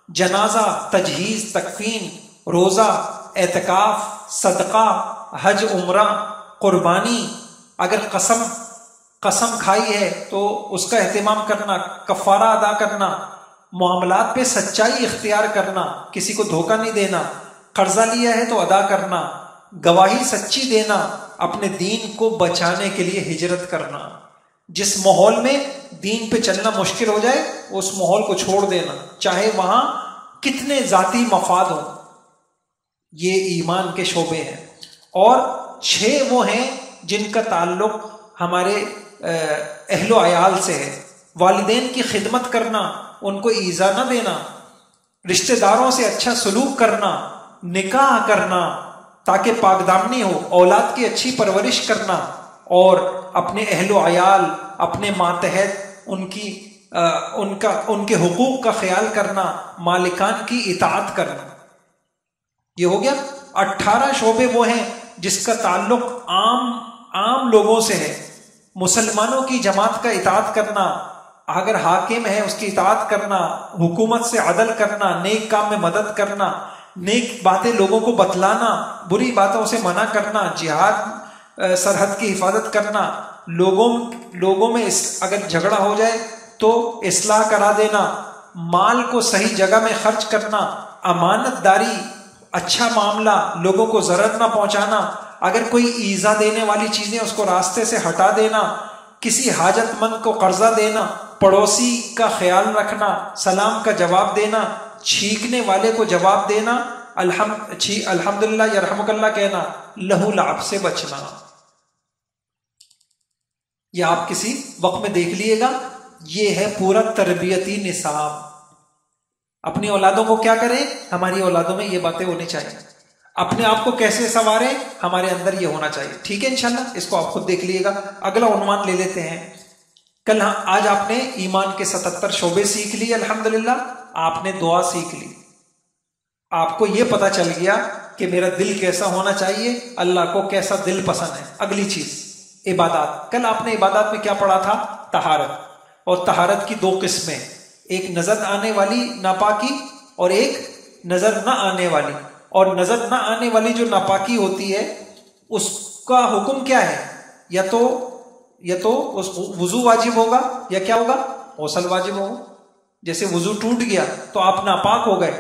جنازہ، تجہیز، تکفین، روزہ، اعتکاف، صدقہ، حج، عمرہ، قربانی. اگر قسم کھائی ہے تو اس کا اہتمام کرنا، کفارہ ادا کرنا، معاملات پہ سچائی اختیار کرنا، کسی کو دھوکہ نہیں دینا، قرضہ لیا ہے تو ادا کرنا، گواہی سچی دینا، اپنے دین کو بچانے کے لیے ہجرت کرنا. جس ماحول میں دین پہ چلنا مشکل ہو جائے اس ماحول کو چھوڑ دینا، چاہے وہاں کتنے ذاتی مفاد ہوں. یہ ایمان کے شعبے ہیں. اور 6 وہ ہیں جن کا تعلق ہمارے اہل و عیال سے ہے. والدین کی خدمت کرنا، ان کو ایذا نہ دینا، رشتہ داروں سے اچھا سلوک کرنا، نکاح کرنا تاکہ پاک دامنی ہو، اولاد کی اچھی پرورش کرنا، اور اپنے اہل و عیال، اپنے ماتحت ان کے حقوق کا خیال کرنا، مالکان کی اطاعت کرنا. یہ ہو گیا. 18 شعبے وہ ہیں جس کا تعلق عام لوگوں سے ہے. مسلمانوں کی جماعت کا اطاعت کرنا، اگر حاکم ہے اس کی اطاعت کرنا، حکومت سے عدل کرنا، نیک کام میں مدد کرنا، نیک باتیں لوگوں کو بتلانا، بری باتوں سے منع کرنا، جہاد سرحد کی حفاظت کرنا، لوگوں میں اگر جھگڑا ہو جائے تو اصلاح کرا دینا، مال کو صحیح جگہ میں خرچ کرنا، امانت داری، اچھا معاملہ، لوگوں کو ضرر نہ پہنچانا، اگر کوئی ایذا دینے والی چیزیں اس کو راستے سے ہٹا دینا، کسی حاجت مند کو قرضہ دینا، پڑوسی کا خیال رکھنا، سلام کا جواب دینا، چھینکنے والے کو جواب دینا، الحمدللہ یرحمک اللہ کہنا، لہو لعب سے بچنا. یہ آپ کسی وقت میں دیکھ لیے گا. یہ ہے پورا تربیتی نصاب. اپنی اولادوں کو کیا کریں؟ ہماری اولادوں میں یہ باتیں ہونی چاہیے. اپنے آپ کو کیسے سنواریں؟ ہمارے اندر یہ ہونا چاہیے. ٹھیک ہے انشاءاللہ، اس کو آپ خود دیکھ لیے گا. اگلا عنوان لے لیتے ہیں. آج آپ نے ایمان کے 77 شعبے سیکھ لیے الحمدللہ. آپ نے دعا سیکھ لی. آپ کو یہ پتا چل گیا کہ میرا دل کیسا ہونا چاہیے، اللہ کو کیسا دل پسند ہے. اگلی چیز عبادات. کل آپ نے عبادات میں کیا پڑھا تھا؟ طہارت. اور طہارت کی 2 قسمیں، ایک نظر آنے والی ناپاکی اور ایک نظر نہ آنے والی. اور نظر نہ آنے والی جو ناپاکی ہوتی ہے اس کا حکم کیا ہے؟ یا تو اس وضو واجب ہوگا یا کیا ہوگا؟ غسل واجب ہوگا. جیسے وضو ٹوٹ گیا تو آپ ناپاک ہو گئے.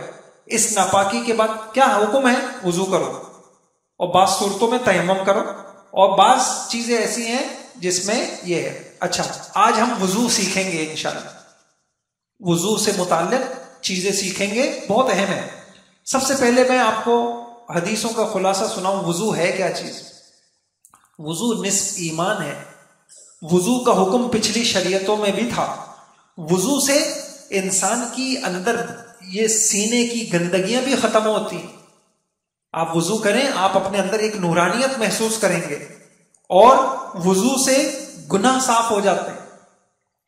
اس ناپاکی کے بعد کیا حکم ہے؟ وضو کرو، اور بعض صورتوں میں تیمم کرو، اور بعض چیزیں ایسی ہیں جس میں یہ ہے. اچھا، آج ہم وضو سیکھیں گے انشاءاللہ. وضو سے متعلق چیزیں سیکھیں گے، بہت اہم ہے. سب سے پہلے میں آپ کو حدیثوں کا خلاصہ سناؤں. وضو ہے کیا چیز؟ وضو نصف ایمان ہے. وضو کا حکم پچھلی شریعتوں میں بھی تھا. وضو سے انسان کی اندر یہ سینے کی گندگیاں بھی ختم ہوتی ہیں. آپ وضو کریں، آپ اپنے اندر ایک نورانیت محسوس کریں گے، اور وضو سے گناہ صاف ہو جاتے ہیں.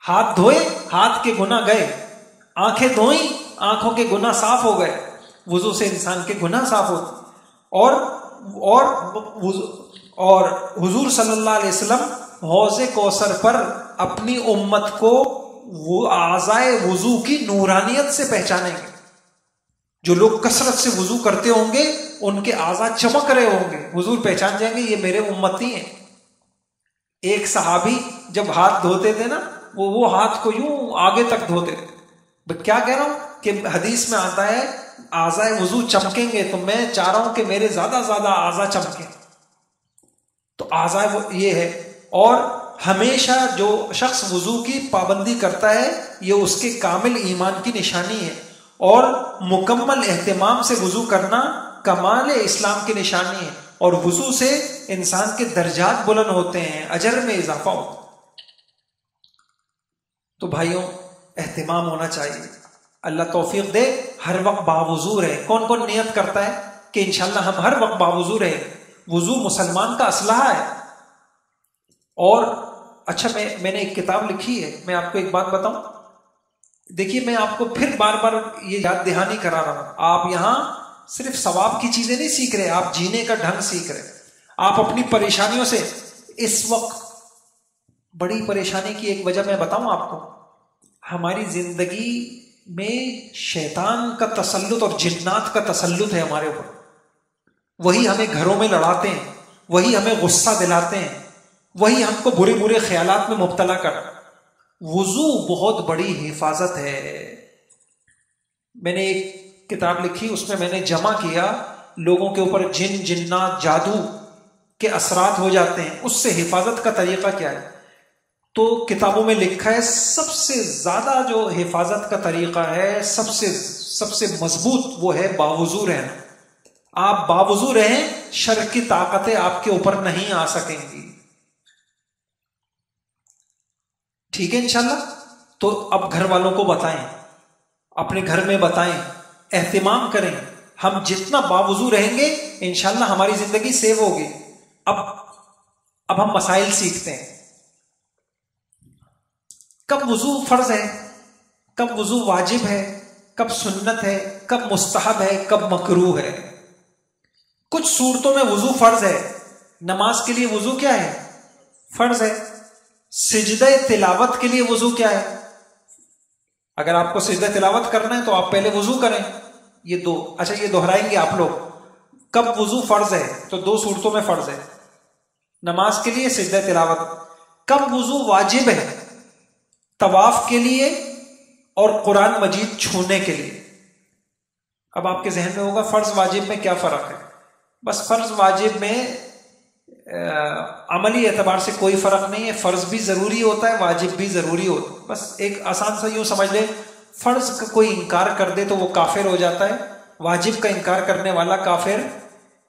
ہاتھ دھوئے، ہاتھ کے گناہ گئے. آنکھیں دھوئیں، آنکھوں کے گناہ صاف ہو گئے. وضو سے انسان کے گناہ صاف ہوتے. اور حضور صلی اللہ علیہ وسلم حوض کوثر پر اپنی امت کو وہ اعضائے وضو کی نورانیت سے پہچانیں گے. جو لوگ کثرت سے وضو کرتے ہوں گے ان کے اعضاء چمک رہے ہوں گے. حضور پہچان جائیں گے یہ میرے امتی ہیں. ایک صحابی جب ہاتھ دھوتے تھے نا، وہ ہاتھ کو یوں آگے تک دھوتے تھے. کیا کہہ رہا ہوں کہ حدیث میں آتا ہے اعضاء وضو چمکیں گے، تو میں چاہ رہا ہوں کہ میرے زیادہ اعضاء چمکیں. تو اعضاء یہ ہے. اور ہمیشہ جو شخص وضو کی پابندی کرتا ہے یہ اس کے کامل ایمان کی نشانی ہے. اور مکمل اہتمام سے وضو کرنا کمال اسلام کی نشانی ہے. اور وضو سے انسان کے درجات بلند ہوتے ہیں، اجر میں اضافہ ہوتا ہے. تو بھائیوں، اہتمام ہونا چاہیے. اللہ توفیق دے ہر وقت باوضو رہے. کون کون نیت کرتا ہے کہ انشاءاللہ ہم ہر وقت باوضو رہے؟ وضو مسلمان کا اسلحہ ہے. اور اچھا، میں نے ایک کتاب لکھی ہے. میں آپ کو ایک بات بتاؤں. دیکھیے، میں آپ کو پھر بار بار یہ یاد دہانی کرا رہا ہوں. آپ یہاں صرف ثواب کی چیزیں نہیں سیکھ رہے، آپ جینے کا ڈھنگ سیکھ رہے. آپ اپنی پریشانیوں سے، اس وقت بڑی پریشانی کی ایک وجہ میں بتاؤں آپ کو. ہماری زندگی میں شیطان کا تسلط اور جنات کا تسلط ہے ہمارے اوپر. وہی ہمیں گھروں میں لڑاتے ہیں، وہی ہمیں غصہ دلاتے ہیں، وہی ہم کو برے خیالات میں مبتلا کر. وضو بہت بڑی حفاظت ہے. میں نے ایک کتاب لکھی، اس میں نے جمع کیا لوگوں کے اوپر جن جنات جادو کے اثرات ہو جاتے ہیں، اس سے حفاظت کا طریقہ کیا ہے. تو کتابوں میں لکھا ہے سب سے زیادہ جو حفاظت کا طریقہ ہے، سب سے مضبوط، وہ ہے باوضو رہنا. آپ باوضو رہیں، شر کی طاقتیں آپ کے اوپر نہیں آ سکیں گی. ٹھیک ہے انشاءاللہ. تو اب گھر والوں کو بتائیں، اپنے گھر میں بتائیں، اہتمام کریں. ہم جتنا باوضو رہیں گے انشاءاللہ ہماری زندگی سیو ہوگی. اب ہم مسائل سیکھتے ہیں. کب وضو فرض ہے، کب وضو واجب ہے، کب سنت ہے، کب مستحب ہے، کب مکروہ ہے. کچھ صورتوں میں وضو فرض ہے. نماز کے لیے وضو کیا ہے؟ فرض ہے. سجدہ تلاوت کے لیے وضو کیا ہے؟ اگر آپ کو سجدہ تلاوت کرنا ہے تو آپ پہلے وضو کریں. یہ دو، اچھا یہ دہرائیں گے آپ لوگ. کب وضو فرض ہے؟ تو دو صورتوں میں فرض ہے. نماز کے لیے، سجدہ تلاوت. کب وضو واجب ہے؟ طواف کے لیے اور قرآن مجید چھونے کے لیے. اب آپ کے ذہن میں ہوگا فرض واجب میں کیا فرق ہے؟ بس فرض واجب میں عملی اعتبار سے کوئی فرق نہیں ہے. فرض بھی ضروری ہوتا ہے، واجب بھی ضروری ہوتا ہے. بس ایک آسان سا یوں سمجھ لیں، فرض کا کوئی انکار کر دے تو وہ کافر ہو جاتا ہے، واجب کا انکار کرنے والا کافر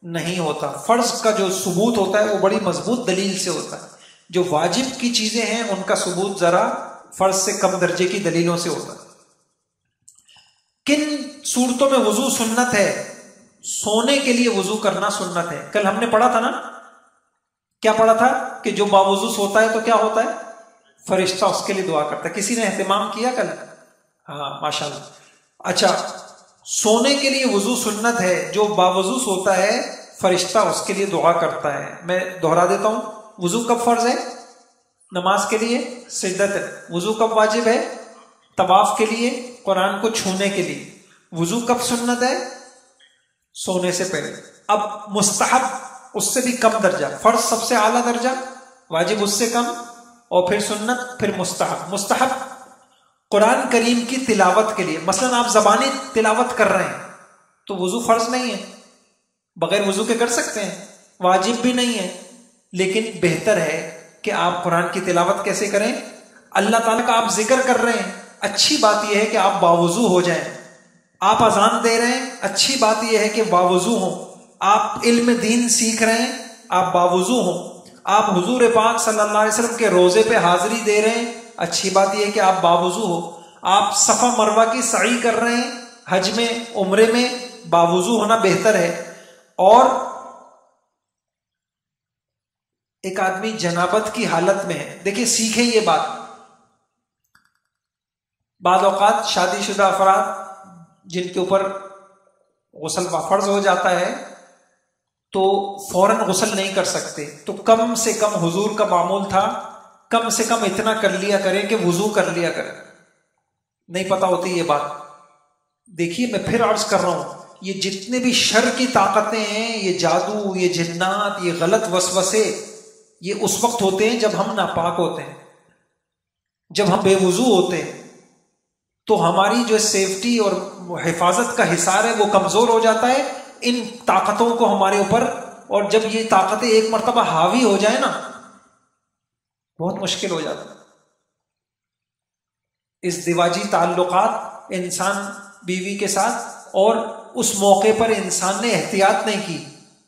نہیں ہوتا. فرض کا جو ثبوت ہوتا ہے وہ بڑی مضبوط دلیل سے ہوتا ہے. جو واجب کی چیزیں ہیں ان کا ثبوت ذرا فرض سے کم درجے کی دلیلوں سے ہوتا ہے. کن صورتوں میں وضو سنت ہے؟ سونے کے لیے وضو کرنا سنت ہے. کل ہم نے پڑھا تھا نا، کیا پڑھا تھا کہ جو باوضو سوتا ہے تو کیا ہوتا ہے؟ فرشتہ اس کے لیے دعا کرتا ہے. کسی نے اہتمام کیا کل؟ ہاں ماشاءاللہ. اچھا، سونے کے لیے وضو سنت ہے. جو باوضو سوتا ہے فرشتہ اس کے لیے دعا کرتا ہے. میں دہرا دیتا ہوں. وضو کب فرض ہے؟ نماز کے لیے. سجدہ وضو کب واجب ہے؟ طواف کے لیے، قرآن کو چھونے کے لیے. وضو کب سنت ہے؟ سونے سے پہلے. اب مستحب اس سے بھی کم درجہ. فرض سب سے اعلیٰ درجہ، واجب اس سے کم، اور پھر سنت، پھر مستحب. مستحب قرآن کریم کی تلاوت کے لیے. مثلا آپ زبانی تلاوت کر رہے ہیں تو وضو فرض نہیں ہے، بغیر وضو کے کر سکتے ہیں. واجب بھی نہیں ہے، لیکن بہتر ہے کہ آپ قرآن کی تلاوت کیسے کریں؟ اللہ تعالیٰ کا آپ ذکر کر رہے ہیں، اچھی بات یہ ہے کہ آپ باوضو ہو جائیں. آپ اذان دے رہے ہیں، اچھی بات یہ ہے کہ باوضو ہوں. آپ علم دین سیکھ رہے ہیں، آپ باوضو ہوں. آپ حضور پاک صلی اللہ علیہ وسلم کے روزے پہ حاضری دے رہے ہیں، اچھی بات یہ ہے کہ آپ باوضو ہو. آپ صفا مروہ کی سعی کر رہے ہیں حج میں، عمرے میں، باوضو ہونا بہتر ہے. اور ایک آدمی جنابت کی حالت میں ہے. دیکھیں سیکھیں یہ بات. بعض اوقات شادی شدہ افراد جن کے اوپر غسل فرض ہو جاتا ہے تو فوراً غسل نہیں کر سکتے، تو کم سے کم حضور کا معمول تھا کم سے کم اتنا کر لیا کریں کہ وضو کر لیا کریں. نہیں پتا ہوتی یہ بات. دیکھیے میں پھر عرض کر رہا ہوں، یہ جتنے بھی شر کی طاقتیں ہیں، یہ جادو، یہ جنات، یہ غلط وسوسے، یہ اس وقت ہوتے ہیں جب ہم ناپاک ہوتے ہیں، جب ہم بے وضو ہوتے ہیں. تو ہماری جو سیفٹی اور حفاظت کا حصار ہے وہ کمزور ہو جاتا ہے ان طاقتوں کو ہمارے اوپر. اور جب یہ طاقتیں ایک مرتبہ حاوی ہو جائے نا، بہت مشکل ہو جاتا ہے. ازدواجی تعلقات انسان بیوی کے ساتھ، اور اس موقع پر انسان نے احتیاط نہیں کی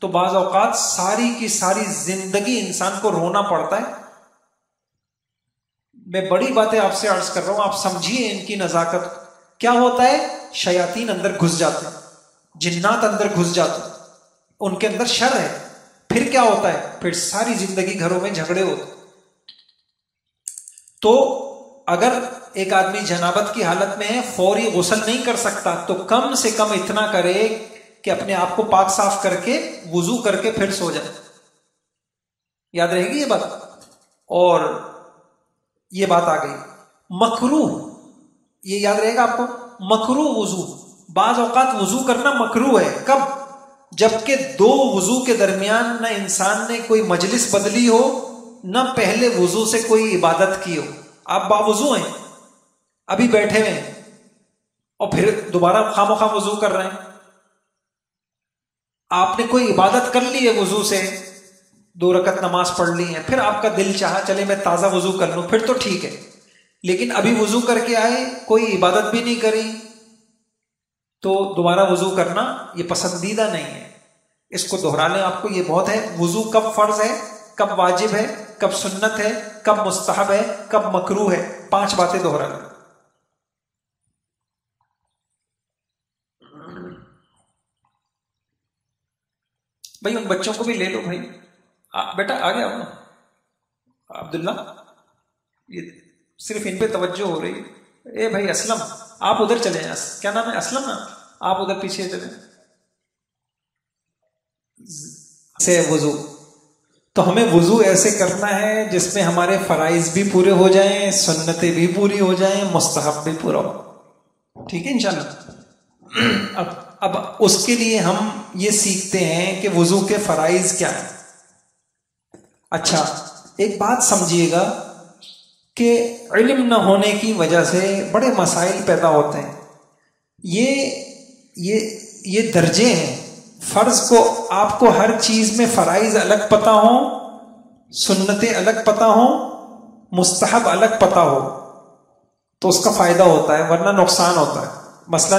تو بعض اوقات ساری کی ساری زندگی انسان کو رونا پڑتا ہے. میں بڑی باتیں آپ سے عرض کر رہا ہوں، آپ سمجھیے ان کی نزاکت. کیا ہوتا ہے؟ شیاطین اندر گھس جاتے ہیں، جنات اندر گھس جاتے ہیں، ان کے اندر شر ہے. پھر کیا ہوتا ہے؟ پھر ساری زندگی گھروں میں جھگڑے ہوتے. تو اگر ایک آدمی جنابت کی حالت میں ہے، فوری غسل نہیں کر سکتا، تو کم سے کم اتنا کرے کہ اپنے آپ کو پاک صاف کر کے وضو کر کے پھر سو جائے. یاد رہے گی یہ بات. اور یہ بات آ گئی مکروہ، یہ یاد رہے گا آپ کو. مکروہ وضو، بعض اوقات وضو کرنا مکروہ ہے. کب؟ جبکہ دو وضو کے درمیان نہ انسان نے کوئی مجلس بدلی ہو، نہ پہلے وضو سے کوئی عبادت کی ہو. آپ باوضو ہیں، ابھی بیٹھے ہوئے ہیں، اور پھر دوبارہ خواہ وضو کر رہے ہیں. آپ نے کوئی عبادت کر لی ہے وضو سے، 2 رکعت نماز پڑھ لی ہے، پھر آپ کا دل چاہا چلے میں تازہ وضو کر لوں، پھر تو ٹھیک ہے. لیکن ابھی وضو کر کے آئے، کوئی عبادت بھی نہیں کری، تو دوبارہ وضو کرنا یہ پسندیدہ نہیں ہے. اس کو دوہرا لیں آپ کو یہ بہت ہے. وضو کب فرض ہے، کب واجب ہے، کب سنت ہے، کب مستحب ہے، کب مکروہ ہے، 5 باتیں دوہرا لیں. بھائی ان بچوں کو بھی لے لو بھائی. بیٹا آگے آؤ نا عبداللہ، یہ صرف ان پہ توجہ ہو رہی. اے بھائی اسلم، آپ ادھر چلے جائیں. کیا نام ہے؟ اسلم نا، آپ ادھر پیچھے چلیں. سے وضو تو ہمیں وضو ایسے کرنا ہے جس میں ہمارے فرائض بھی پورے ہو جائیں، سنتیں بھی پوری ہو جائیں، مستحب بھی پورا ہو. ٹھیک ہے انشاءاللہ. اب اس کے لیے ہم یہ سیکھتے ہیں کہ وضو کے فرائض کیا ہیں. اچھا ایک بات سمجھیے گا کہ علم نہ ہونے کی وجہ سے بڑے مسائل پیدا ہوتے ہیں. یہ درجے ہیں. فرض کو آپ کو ہر چیز میں فرائض الگ پتہ ہوں، سنتیں الگ پتہ ہوں، مستحب الگ پتہ ہو تو اس کا فائدہ ہوتا ہے، ورنہ نقصان ہوتا ہے. مثلا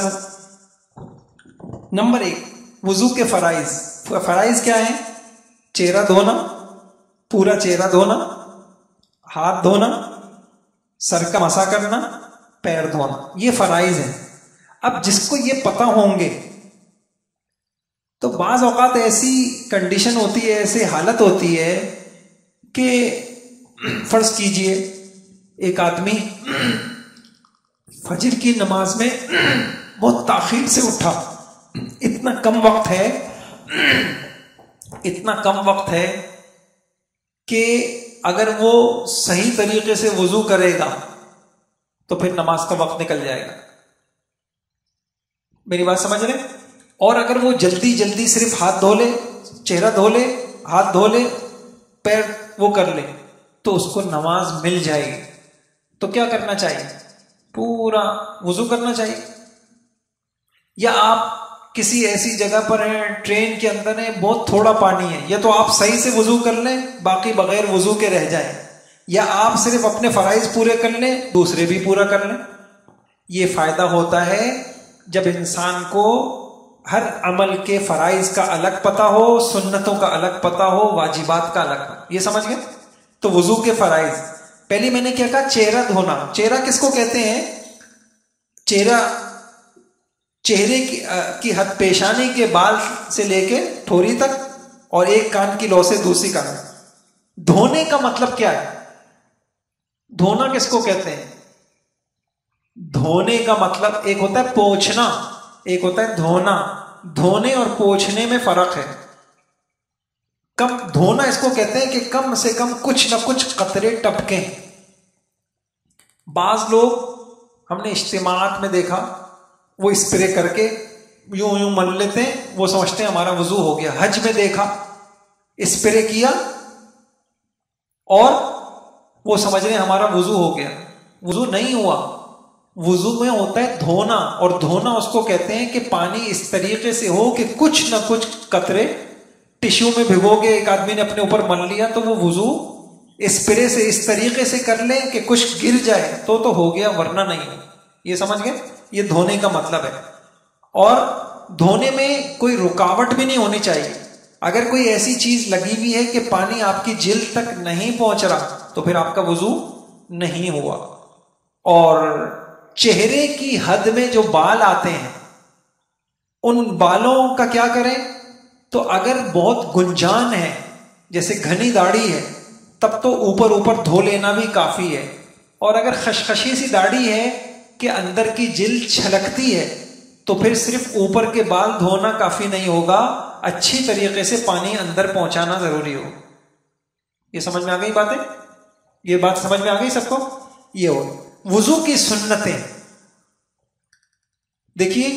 نمبر 1 وضو کے فرائض. فرائض کیا ہیں؟ چہرہ دھونا، پورا چہرہ دھونا، ہاتھ دھونا، سر کا مسا کرنا، پیر دھونا، یہ فرائض ہیں. اب جس کو یہ پتہ ہوں گے تو بعض اوقات ایسی کنڈیشن ہوتی ہے، ایسی حالت ہوتی ہے کہ فرض کیجئے ایک آدمی فجر کی نماز میں بہت تاخیر سے اٹھا. اتنا کم وقت ہے کہ اگر وہ صحیح طریقے سے وضو کرے گا تو پھر نماز کا وقت نکل جائے گا. میری بات سمجھ رہے؟ اور اگر وہ جلدی صرف ہاتھ دھو لے، چہرہ دھو لے، ہاتھ دھو لے، پیر وہ کر لے تو اس کو نماز مل جائے گی. تو کیا کرنا چاہیے؟ پورا وضو کرنا چاہیے. یا آپ کسی ایسی جگہ پر ہیں، ٹرین کے اندر ہیں، بہت تھوڑا پانی ہے، یا تو آپ صحیح سے وضو کر لیں، باقی بغیر وضو کے رہ جائیں، یا آپ صرف اپنے فرائض پورے کر لیں، دوسرے بھی پورا کر لیں. یہ فائدہ ہوتا ہے جب انسان کو ہر عمل کے فرائض کا الگ پتہ ہو، سنتوں کا الگ پتہ ہو، واجبات کا الگ. یہ سمجھ گئے؟ تو وضو کے فرائض پہلی میں نے کیا کہا؟ چہرہ دھونا. چہرہ کس کو کہتے ہیں؟ چہرے کی حد پیشانی کے بال سے لے کے ٹھوری تک اور ایک کان کی لو سے دوسری کان. دھونے کا مطلب کیا ہے؟ دھونا کس کو کہتے ہیں؟ دھونے کا مطلب ایک ہوتا ہے پوچھنا، ایک ہوتا ہے دھونا. دھونے اور پوچھنے میں فرق ہے. کم دھونا اس کو کہتے ہیں کہ کم سے کم کچھ نہ کچھ قطرے ٹپکیں. بعض لوگ ہم نے اجتماعات میں دیکھا وہ اسپرے کر کے یوں مل لیتے ہیں، وہ سمجھتے ہیں ہمارا وضو ہو گیا. حج میں دیکھا اسپرے کیا اور وہ سمجھ رہے ہیں ہمارا وضو ہو گیا. وضو نہیں ہوا. وضو میں ہوتا ہے دھونا، اور دھونا اس کو کہتے ہیں کہ پانی اس طریقے سے ہو کہ کچھ نہ کچھ قطرے ٹشو میں بھگو کے ایک آدمی نے اپنے اوپر مل لیا تو وہ وضو اسپرے سے اس طریقے سے کر لیں کہ کچھ گر جائے تو ہو گیا، ورنہ نہیں ہو. یہ سمجھ گئے؟ یہ دھونے کا مطلب ہے. اور دھونے میں کوئی رکاوٹ بھی نہیں ہونی چاہیے. اگر کوئی ایسی چیز لگی ہوئی ہے کہ پانی آپ کی جلد تک نہیں پہنچ رہا تو پھر آپ کا وضو نہیں ہوا. اور چہرے کی حد میں جو بال آتے ہیں ان بالوں کا کیا کریں؟ تو اگر بہت گنجان ہے، جیسے گھنی داڑھی ہے، تب تو اوپر دھو لینا بھی کافی ہے. اور اگر خشخشی سی داڑھی ہے کہ اندر کی جلد چھلکتی ہے تو پھر صرف اوپر کے بال دھونا کافی نہیں ہوگا، اچھی طریقے سے پانی اندر پہنچانا ضروری ہو. یہ سمجھ میں آ گئی باتیں؟ یہ بات سمجھ میں آ گئی سب کو؟ یہ ہو وضو کی سنتیں. دیکھیے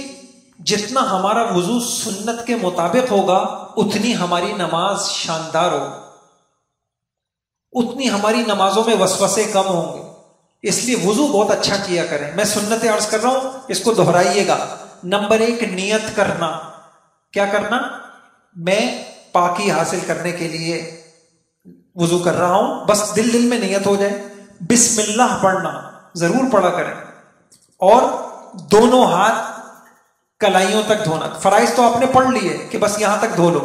جتنا ہمارا وضو سنت کے مطابق ہوگا اتنی ہماری نماز شاندار ہو، اتنی ہماری نمازوں میں وسوسے کم ہوں گے. اس لیے وضو بہت اچھا کیا کریں. میں سنتیں عرض کر رہا ہوں، اس کو دہرائیے گا. نمبر 1 نیت کرنا. کیا کرنا؟ میں پاکی حاصل کرنے کے لیے وضو کر رہا ہوں، بس دل میں نیت ہو جائے. بسم اللہ پڑھنا ضرور پڑھا کریں. اور دونوں ہاتھ کلائیوں تک دھونا. فرائض تو آپ نے پڑھ لیے کہ بس یہاں تک دھو لو.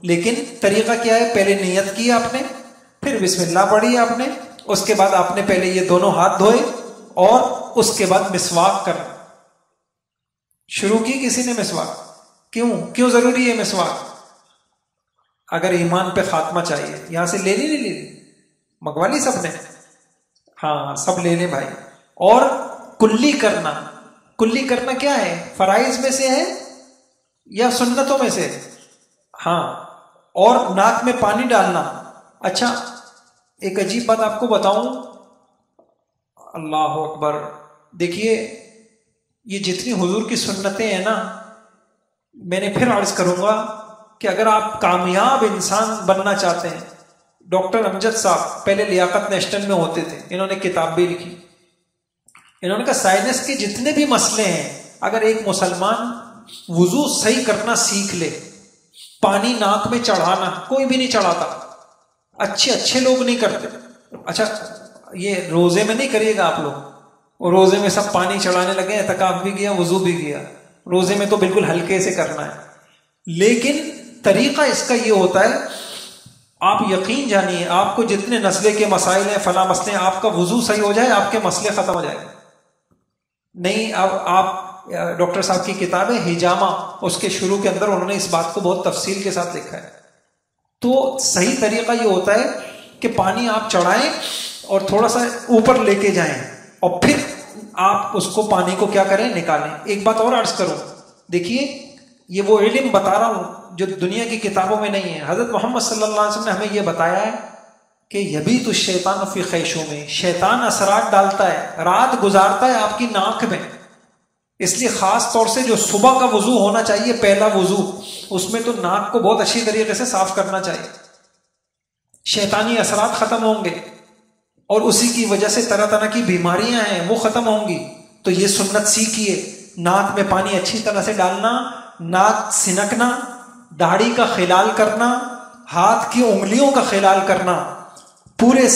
لیکن طریقہ کیا ہے؟ پہلے نیت کی آپ نے، پھر بسم اللہ پڑھی آپ نے، اس کے بعد آپ نے پہلے یہ دونوں ہاتھ دھوئے اور اس کے بعد مسواک کرنا شروع کی. کسی نے مسواک کیوں ضروری ہے مسواک؟ اگر ایمان پہ خاتمہ چاہیے. یہاں سے لے لی منگوا لی سب نے؟ ہاں سب لے لیں بھائی. اور کلی کرنا کیا ہے؟ فرائض میں سے ہے یا سنتوں میں سے؟ ہاں. اور ناک میں پانی ڈالنا. اچھا ایک عجیب بات آپ کو بتاؤں، اللہ اکبر، دیکھیے یہ جتنی حضور کی سنتیں ہیں نا، میں نے پھر عرض کروں گا کہ اگر آپ کامیاب انسان بننا چاہتے ہیں، ڈاکٹر امجد صاحب پہلے لیاقت نیشنل میں ہوتے تھے، انہوں نے کتاب بھی لکھی. انہوں نے کہا سائنس کے جتنے بھی مسئلے ہیں، اگر ایک مسلمان وضو صحیح کرنا سیکھ لے، پانی ناک میں چڑھانا کوئی بھی نہیں چڑھاتا، اچھے لوگ نہیں کرتے. اچھا یہ روزے میں نہیں کریے گا آپ لوگ، روزے میں سب پانی چڑھانے لگے، اعتکاف بھی گیا وضو بھی گیا. روزے میں تو بالکل ہلکے سے کرنا ہے. لیکن طریقہ اس کا یہ ہوتا ہے، آپ یقین جانیے آپ کو جتنے نسلے کے مسائل ہیں، فلاں مسئلے، آپ کا وضو صحیح ہو جائے آپ کے مسئلے ختم ہو جائیں. نہیں اب آپ ڈاکٹر صاحب کی کتاب ہے ہجامہ، اس کے شروع کے اندر انہوں نے اس بات کو بہت تفصیل کے ساتھ لکھا ہے. تو صحیح طریقہ یہ ہوتا ہے کہ پانی آپ چڑھائیں اور تھوڑا سا اوپر لے کے جائیں اور پھر آپ اس کو پانی کو کیا کریں؟ نکالیں. ایک بات اور عرض کروں، دیکھیے یہ وہ علم بتا رہا ہوں جو دنیا کی کتابوں میں نہیں ہے. حضرت محمد صلی اللہ علیہ وسلم نے ہمیں یہ بتایا ہے کہ یبیت الشیطان فی خیشوں میں، شیطان اثرات ڈالتا ہے، رات گزارتا ہے آپ کی ناک میں. اس لیے خاص طور سے جو صبح کا وضو ہونا چاہیے، پہلا وضو، اس میں تو ناک کو بہت اچھی طریقے سے صاف کرنا چاہیے. شیطانی اثرات ختم ہوں گے اور اسی کی وجہ سے طرح طرح کی بیماریاں ہیں وہ ختم ہوں گی. تو یہ سنت سیکھیے، ناک میں پانی اچھی طرح سے ڈالنا، ناک سنکنا، داڑھی کا خلال کرنا، ہاتھ کی انگلیوں کا خلال کرنا، پورے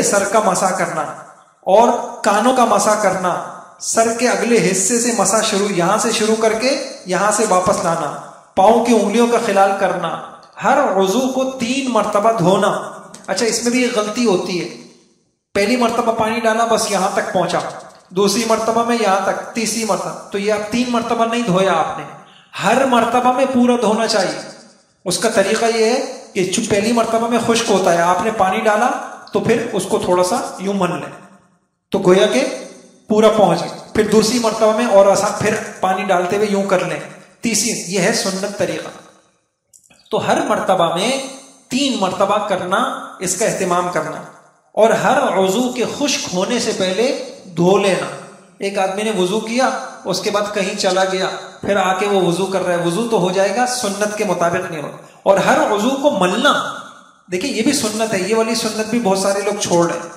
سر کا مسح کرنا اور کانوں کا مسح کرنا، سر کے اگلے حصے سے مسح یہاں سے شروع کر کے یہاں سے واپس لانا، پاؤں کی انگلیوں کا خلال کرنا، ہر عضو کو 3 مرتبہ دھونا. اچھا اس میں بھی ایک غلطی ہوتی ہے، پہلی مرتبہ پانی ڈالا بس یہاں تک پہنچا، دوسری مرتبہ میں یہاں تک، تیسری مرتبہ، تو یہ آپ 3 مرتبہ نہیں دھویا آپ نے، ہر مرتبہ میں پورا دھونا چاہیے. اس کا طریقہ یہ ہے کہ پہلی مرتبہ میں خشک ہوتا ہے، آپ نے پانی ڈالا تو پھر اس کو تھوڑا سا یوں من لیں تو گویا کہ پورا پہنچ گئے، پھر دوسری مرتبہ میں اور آسان پھر پانی ڈالتے ہوئے یوں کر لیں، تیسری. یہ ہے سنت طریقہ. تو ہر مرتبہ میں 3 مرتبہ کرنا، اس کا اہتمام کرنا، اور ہر عضو کے خشک ہونے سے پہلے دھو لینا. ایک آدمی نے وضو کیا، اس کے بعد کہیں چلا گیا، پھر آ کے وہ وضو کر رہا ہے، وضو تو ہو جائے گا، سنت کے مطابق نہیں ہوگا. اور ہر عضو کو ملنا، دیکھیں یہ بھی سنت ہے، یہ والی سنت بھی بہت سارے لوگ چھوڑ رہے ہیں.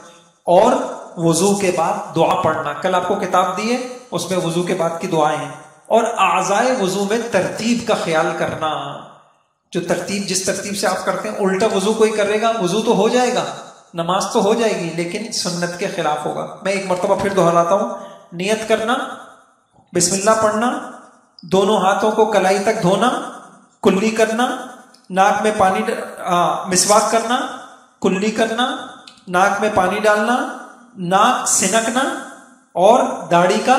اور وضو کے بعد دعا پڑھنا، کل آپ کو کتاب دی ہے اس میں وضو کے بعد کی دعائیں ہیں. اور اعضائے وضو میں ترتیب کا خیال کرنا، جو ترتیب جس ترتیب سے آپ کرتے ہیں، الٹا وضو کوئی کرے گا وضو تو ہو جائے گا، نماز تو ہو جائے گی لیکن سنت کے خلاف ہوگا. میں ایک مرتبہ پھر دہراتا ہوں، نیت کرنا، بسم اللہ پڑھنا، دونوں ہاتھوں کو کلائی تک دھونا، کلی کرنا، ناک میں پانی مسواک کرنا، کلی کرنا، ناک میں پانی ڈالنا، ناک سنکنا اور داڑھی کا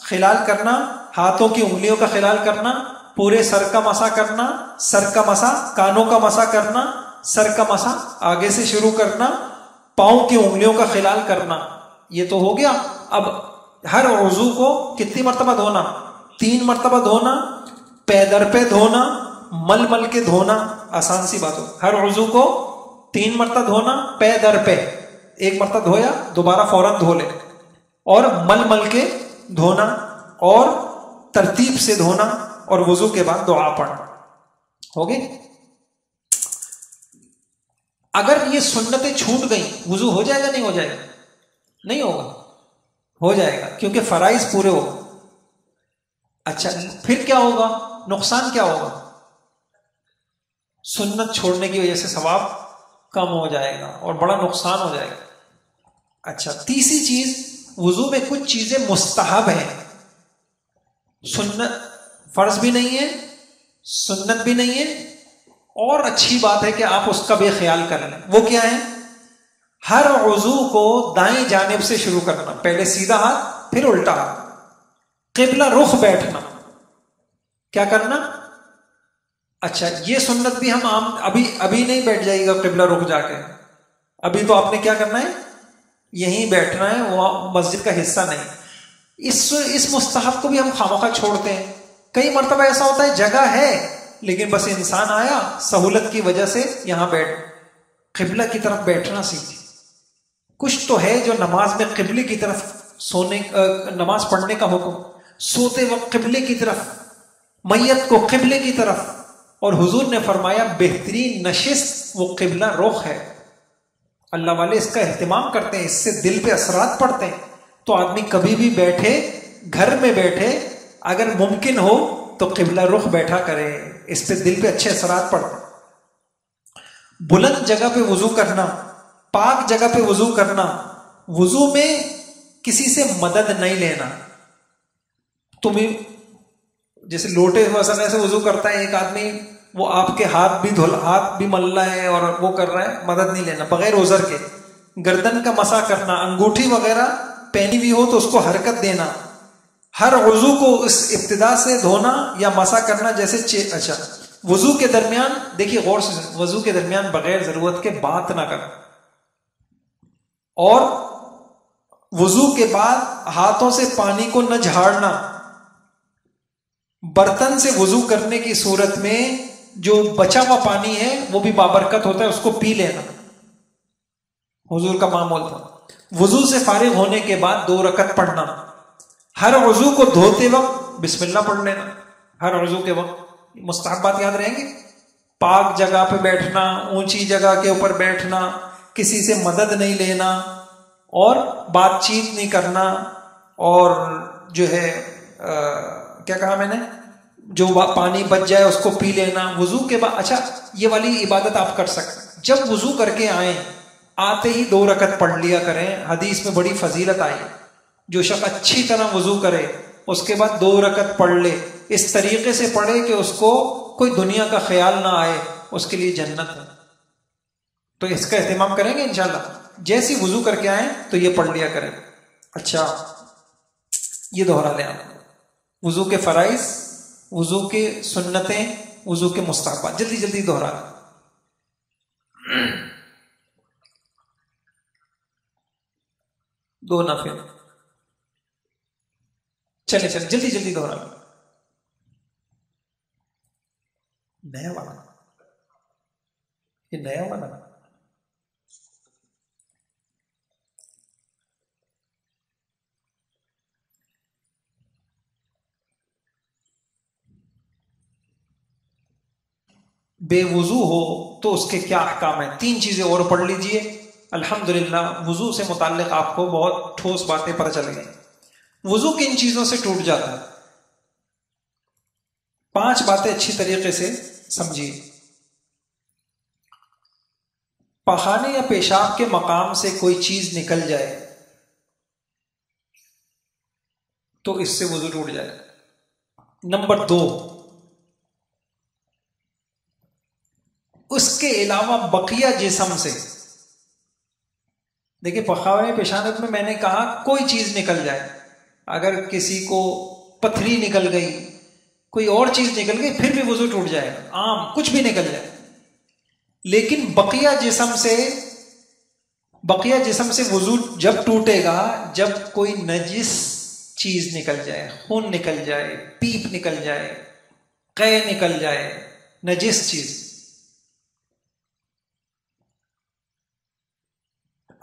خلال کرنا، ہاتھوں کی انگلیوں کا خلال کرنا، پورے سر کا مسح کرنا، سر کا مسح، کانوں کا مسح کرنا، سر کا مسح آگے سے شروع کرنا، پاؤں کی انگلیوں کا خلال کرنا. یہ تو ہو گیا. اب ہر عضو کو کتنی مرتبہ دھونا؟ 3 مرتبہ دھونا، پے در پہ دھونا، مل کے دھونا. آسان سی بات ہو، ہر عضو کو 3 مرتبہ دھونا، پے در پہ، ایک مرتبہ دھویا دوبارہ فوراً دھو لے، اور مل کے دھونا اور ترتیب سے دھونا، اور وضو کے بعد دعا پڑھنا. ہو گئی؟ اگر یہ سنتیں چھوٹ گئیں وضو ہو جائے گا نہیں ہو جائے گا؟ نہیں ہوگا، ہو جائے گا کیونکہ فرائض پورے ہو. اچھا پھر کیا ہوگا؟ نقصان کیا ہوگا؟ سنت چھوڑنے کی وجہ سے ثواب کم ہو جائے گا اور بڑا نقصان ہو جائے گا. اچھا تیسری چیز، وضو میں کچھ چیزیں مستحب ہیں، سنت فرض بھی نہیں ہے، سنت بھی نہیں ہے، اور اچھی بات ہے کہ آپ اس کا بھی خیال کر لیں. وہ کیا ہے؟ ہر وضو کو دائیں جانب سے شروع کرنا، پہلے سیدھا ہاتھ پھر الٹا ہاتھ، قبلہ رخ بیٹھنا. کیا کرنا؟ اچھا یہ سنت بھی ہم ابھی نہیں بیٹھ جائے گا قبلہ رخ جا کے، ابھی تو آپ نے کیا کرنا ہے؟ یہیں بیٹھنا ہے، وہ مسجد کا حصہ نہیں. اس مستحب کو بھی ہم خامخواہ چھوڑتے ہیں. کئی مرتبہ ایسا ہوتا ہے جگہ ہے لیکن بس انسان آیا سہولت کی وجہ سے یہاں بیٹھ. قبلہ کی طرف بیٹھنا سیکھے. کچھ تو ہے جو نماز میں قبلے کی طرف نماز پڑھنے کا حکم، سوتے وقت قبلے کی طرف، میت کو قبلے کی طرف. اور حضور نے فرمایا بہترین نشست وہ قبلہ رخ ہے. اللہ والے اس کا اہتمام کرتے ہیں، اس سے دل پہ اثرات پڑتے ہیں. تو آدمی کبھی بھی بیٹھے، گھر میں بیٹھے، اگر ممکن ہو تو قبلہ رخ بیٹھا کرے، اس پہ دل پہ اچھے اثرات پڑتے ہیں. بلند جگہ پہ وضو کرنا، پاک جگہ پہ وضو کرنا. وضو میں کسی سے مدد نہیں لینا. تمہیں جیسے لوٹے مثلا ایسے وضو کرتا ہے ایک آدمی، وہ آپ کے ہاتھ بھی مل رہا ہے اور وہ کر رہا ہے، مدد نہیں لینا بغیر عذر کے. گردن کا مسح کرنا، انگوٹھی وغیرہ پہنی ہوئی ہو تو اس کو حرکت دینا. ہر وضو کو اس ابتدا سے دھونا یا مسح کرنا جیسے اچھا وضو کے درمیان دیکھیے غور سے، وضو کے درمیان بغیر ضرورت کے بات نہ کرنا. اور وضو کے بعد ہاتھوں سے پانی کو نہ جھاڑنا. برتن سے وضو کرنے کی صورت میں جو بچا ہوا پانی ہے وہ بھی بابرکت ہوتا ہے، اس کو پی لینا. حضور کا معمول تھا. وضو سے فارغ ہونے کے بعد 2 رکعت پڑھنا. ہر وضو کو دھوتے وقت بسم اللہ پڑھ لینا. ہر وضو کے وقت مستحبات یاد رہیں گے. پاک جگہ پہ بیٹھنا، اونچی جگہ کے اوپر بیٹھنا، کسی سے مدد نہیں لینا اور بات چیت نہیں کرنا. اور جو ہے کیا کہا میں نے، جو پانی بچ جائے اس کو پی لینا. وضو کے بعد اچھا یہ والی عبادت آپ کر سکتے ہیں. جب وضو کر کے آئیں آتے ہی 2 رکعت پڑھ لیا کریں. حدیث میں بڑی فضیلت آئی، جو شخص اچھی طرح وضو کرے اس کے بعد 2 رکعت پڑھ لے، اس طریقے سے پڑھے کہ اس کو کوئی دنیا کا خیال نہ آئے، اس کے لیے جنت ہے. تو اس کا اہتمام کریں گے انشاءاللہ. جیسی وضو کر کے آئیں تو یہ پڑھ لیا کریں. اچھا یہ دوہرا لیں آپ، وضو کے فرائض، وضو کے سنتیں، وضو کے مستحبات جلدی جلدی دوہرا لیں. دو نفل، چلے جلدی جلدی دوہرا لیں. نیا والا، یہ نیا والا بے وضو ہو تو اس کے کیا احکام ہیں. 3 چیزیں اور پڑھ لیجئے. الحمدللہ وضو سے متعلق آپ کو بہت ٹھوس باتیں پتہ چل گئی. وضو کن چیزوں سے ٹوٹ جاتا ہے؟ 5 باتیں اچھی طریقے سے سمجھیے. پخانے یا پیشاب کے مقام سے کوئی چیز نکل جائے تو اس سے وضو ٹوٹ جائے. نمبر 2، اس کے علاوہ بقیہ جسم سے، دیکھیں پخانے پیشاب میں نے کہا کوئی چیز نکل جائے، اگر کسی کو پتھری نکل گئی، کوئی اور چیز نکل گئی پھر بھی وضو ٹوٹ جائے گا. عام کچھ بھی نکل جائے. لیکن بقیہ جسم سے وضو جب ٹوٹے گا جب کوئی نجس چیز نکل جائے، خون نکل جائے، پیپ نکل جائے، قے نکل جائے، نجس چیز.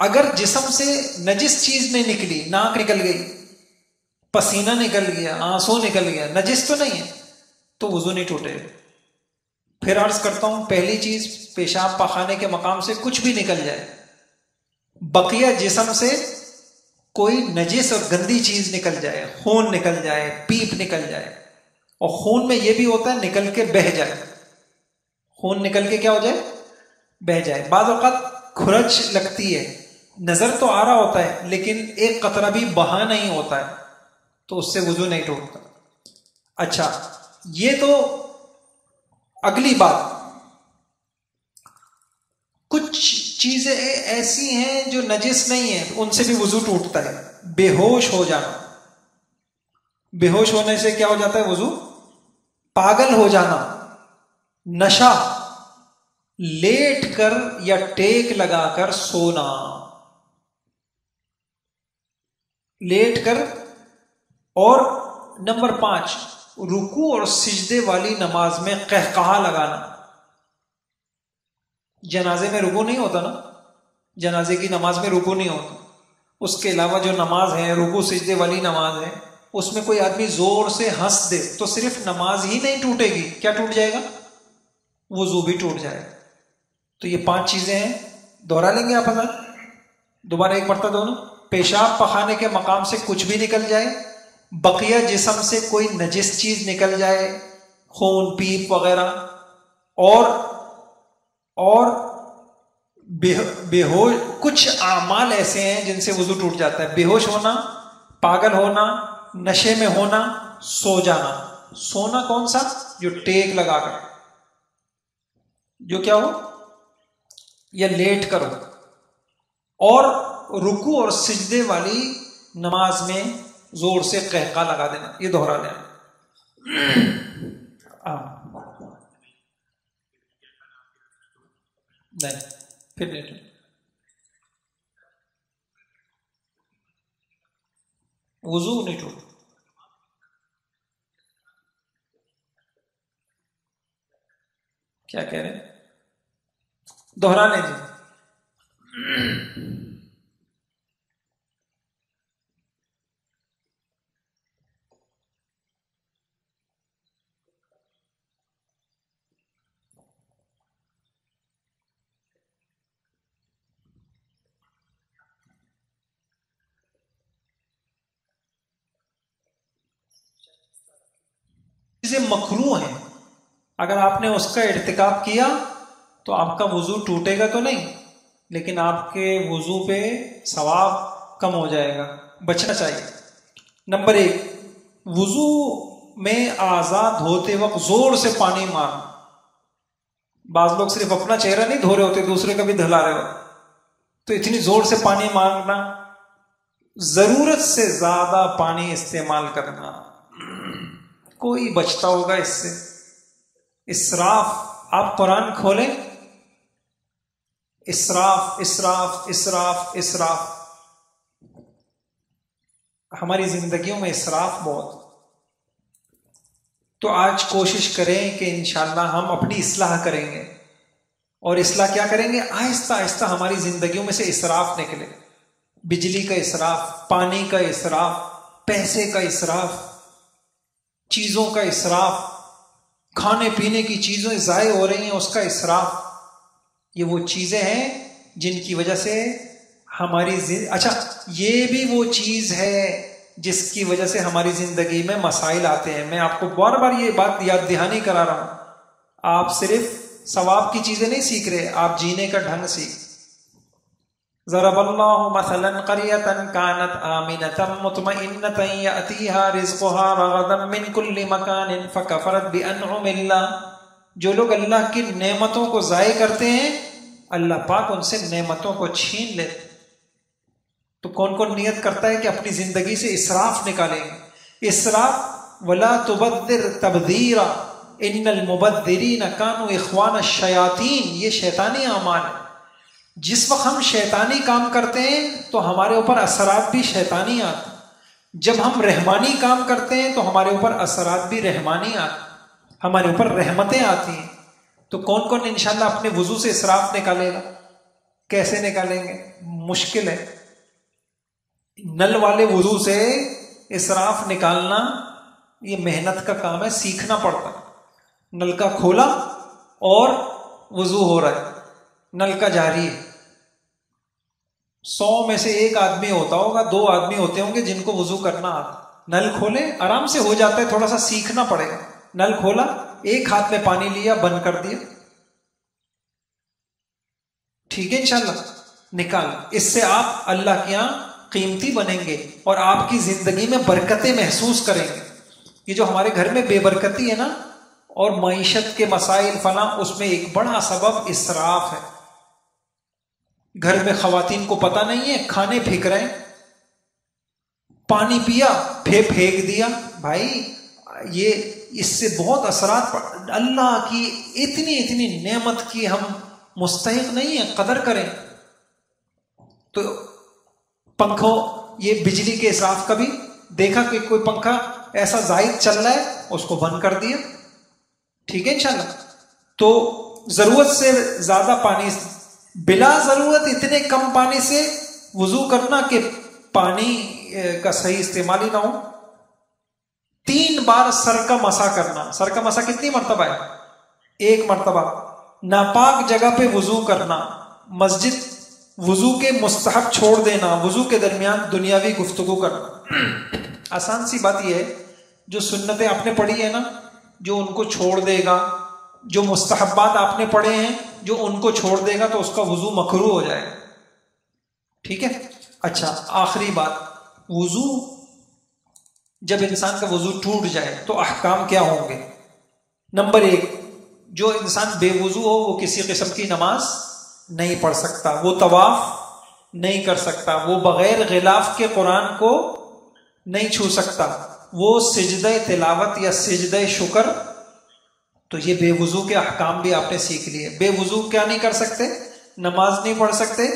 اگر جسم سے نجس چیز نہیں نکلی، ناک نکل گئی، پسینہ نکل گیا، آنسو نکل گیا، نجس تو نہیں ہے تو وضو نہیں ٹوٹے. پھر عرض کرتا ہوں، پہلی چیز پیشاب پخانے کے مقام سے کچھ بھی نکل جائے، بقیہ جسم سے کوئی نجس اور گندی چیز نکل جائے، خون نکل جائے، پیپ نکل جائے. اور خون میں یہ بھی ہوتا ہے نکل کے بہہ جائے. خون نکل کے کیا ہو جائے؟ بہہ جائے. بعض اوقات کھرچ لگتی ہے، نظر تو آ رہا ہوتا ہے لیکن ایک قطرہ بھی بہا نہیں ہوتا ہے تو اس سے وضو نہیں ٹوٹتا. اچھا یہ تو اگلی بات. چیزیں ایسی ہیں جو نجس نہیں ہیں ان سے بھی وضو ٹوٹتا ہے. بے ہوش ہو جانا، بے ہوش ہونے سے کیا ہو جاتا ہے وضو؟ پاگل ہو جانا، نشہ، لیٹ کر یا ٹیک لگا کر سونا، لیٹ کر. اور نمبر 5 رکوع اور سجدے والی نماز میں قہقہا لگانا. جنازے میں رکوع نہیں ہوتا نا، جنازے کی نماز میں رکوع نہیں ہوتا. اس کے علاوہ جو نماز ہے رکوع سجدے والی نماز ہے، اس میں کوئی آدمی زور سے ہنس دے تو صرف نماز ہی نہیں ٹوٹے گی، کیا ٹوٹ جائے گا؟ وضو بھی ٹوٹ جائے گا. تو یہ 5 چیزیں ہیں، دوہرا لیں گے آپ حضرات دوبارہ ایک مرتبہ دونوں. پیشاب پخانے کے مقام سے کچھ بھی نکل جائے، بقیہ جسم سے کوئی نجس چیز نکل جائے، خون پیپ وغیرہ، اور بے ہوش. کچھ اعمال ایسے ہیں جن سے وضو ٹوٹ جاتا ہے: بے ہوش ہونا، پاگل ہونا، نشے میں ہونا، سو جانا. سونا کون سا؟ جو ٹیک لگا کر، جو کیا ہو یا لیٹ کرو. اور رکوع اور سجدے والی نماز میں زور سے قہقہا لگا دینا. یہ دوہرا لینا. نہیں پھر لیٹ وضو نہیں ٹوٹ. کیا کہہ رہے ہیں؟ دوہرا لیں جی. چیزیں مکروہ ہیں، اگر آپ نے اس کا ارتکاب کیا تو آپ کا وضو ٹوٹے گا تو نہیں، لیکن آپ کے وضو پہ ثواب کم ہو جائے گا. بچنا چاہیے. نمبر 1 وضو میں اعضاء دھوتے وقت زور سے پانی مارنا. بعض لوگ صرف اپنا چہرہ نہیں دھو رہے ہوتے، دوسرے کا بھی دھلا رہے ہوتے، تو اتنی زور سے پانی مارنا، ضرورت سے زیادہ پانی استعمال کرنا. کوئی بچتا ہوگا اس سے؟ اسراف. آپ قرآن کھولیں، اسراف اسراف اسراف اسراف. ہماری زندگیوں میں اسراف بہت. تو آج کوشش کریں کہ انشاءاللہ ہم اپنی اصلاح کریں گے. اور اصلاح کیا کریں گے؟ آہستہ آہستہ ہماری زندگیوں میں سے اسراف نکلے. بجلی کا اسراف، پانی کا اسراف، پیسے کا اسراف، چیزوں کا اسراف، کھانے پینے کی چیزیں ضائع ہو رہی ہیں اس کا اسراف. یہ وہ چیزیں ہیں جن کی وجہ سے ہماری اچھا یہ بھی وہ چیز ہے جس کی وجہ سے ہماری زندگی میں مسائل آتے ہیں. میں آپ کو بار بار یہ بات یاد دہانی کرا رہا ہوں. آپ صرف ثواب کی چیزیں نہیں سیکھ رہے، آپ جینے کا ڈھنگ سیکھ. ضرب اللہ مثلا قریۃ کانت آمنۃ مطمئنۃ یأتیہا رزقہا رغدا من کل مکان فکفرت بانعم اللہ. جو لوگ اللہ کی نعمتوں کو ضائع کرتے ہیں اللہ پاک ان سے نعمتوں کو چھین لیتے. تو کون کون نیت کرتا ہے کہ اپنی زندگی سے اسراف نکالیں گے؟ اسراف. ولا تبذر تبذیرا ان المبذرین کانوا اخوان الشیاطین. یہ شیطانی اعمال ہے. جس وقت ہم شیطانی کام کرتے ہیں تو ہمارے اوپر اثرات بھی شیطانی آتے ہیں. جب ہم رحمانی کام کرتے ہیں تو ہمارے اوپر اثرات بھی رحمانی آتے ہیں، ہمارے اوپر رحمتیں آتی ہیں. تو کون کون انشاءاللہ اپنے وضو سے اسراف نکالے گا؟ کیسے نکالیں گے؟ مشکل ہے. نل والے وضو سے اسراف نکالنا یہ محنت کا کام ہے، سیکھنا پڑتا ہے. نل کا کھولا اور وضو ہو رہا ہے، نل کا جاری ہے. 100 میں سے 1 آدمی ہوتا ہوگا، 2 آدمی ہوتے ہوں گے جن کو وضو کرنا آتا. نل کھولے آرام سے ہو جاتا ہے، تھوڑا سا سیکھنا پڑے گا. نل کھولا، ایک ہاتھ میں پانی لیا، بند کر دیا، ٹھیک ہے انشاءاللہ نکال. اس سے آپ اللہ کے یہاں قیمتی بنیں گے اور آپ کی زندگی میں برکتیں محسوس کریں گے. یہ جو ہمارے گھر میں بے برکتی ہے نا اور معیشت کے مسائل فلاں، اس میں ایک بڑا سبب اسراف ہے. گھر میں خواتین کو پتہ نہیں ہے، کھانے پھینک رہے ہیں، پانی پیا پھینک دیا. بھائی یہ اس سے بہت اثرات اللہ کی اتنی نعمت کی ہم مستحق نہیں ہیں، قدر کریں. تو پنکھوں، یہ بجلی کے اسراف کا بھی دیکھا کہ کوئی پنکھا ایسا زائد چل رہا ہے اس کو بند کر دیا. ٹھیک ہے انشاءاللہ. تو ضرورت سے زیادہ پانی، بلا ضرورت اتنے کم پانی سے وضو کرنا کہ پانی کا صحیح استعمال ہی نہ ہو. 3 بار سر کا مسح کرنا. سر کا مسح کتنی مرتبہ ہے؟ 1 مرتبہ. ناپاک جگہ پہ وضو کرنا. مسجد، وضو کے مستحب چھوڑ دینا. وضو کے درمیان دنیاوی گفتگو کرنا. آسان سی بات یہ ہے، جو سنتیں آپ نے پڑھی ہے نا، جو ان کو چھوڑ دے گا، جو مستحبات آپ نے پڑھے ہیں جو ان کو چھوڑ دے گا تو اس کا وضو مکروہ ہو جائے گا. ٹھیک ہے. اچھا، آخری بات، وضو، جب انسان کا وضو ٹوٹ جائے تو احکام کیا ہوں گے؟ نمبر 1، جو انسان بے وضو ہو وہ کسی قسم کی نماز نہیں پڑھ سکتا، وہ طواف نہیں کر سکتا، وہ بغیر غلاف کے قرآن کو نہیں چھو سکتا، وہ سجدہ تلاوت یا سجدہ شکر. تو یہ بے وضو کے احکام بھی آپ نے سیکھ لیے. بے وضو کیا نہیں کر سکتے؟ نماز نہیں پڑھ سکتے،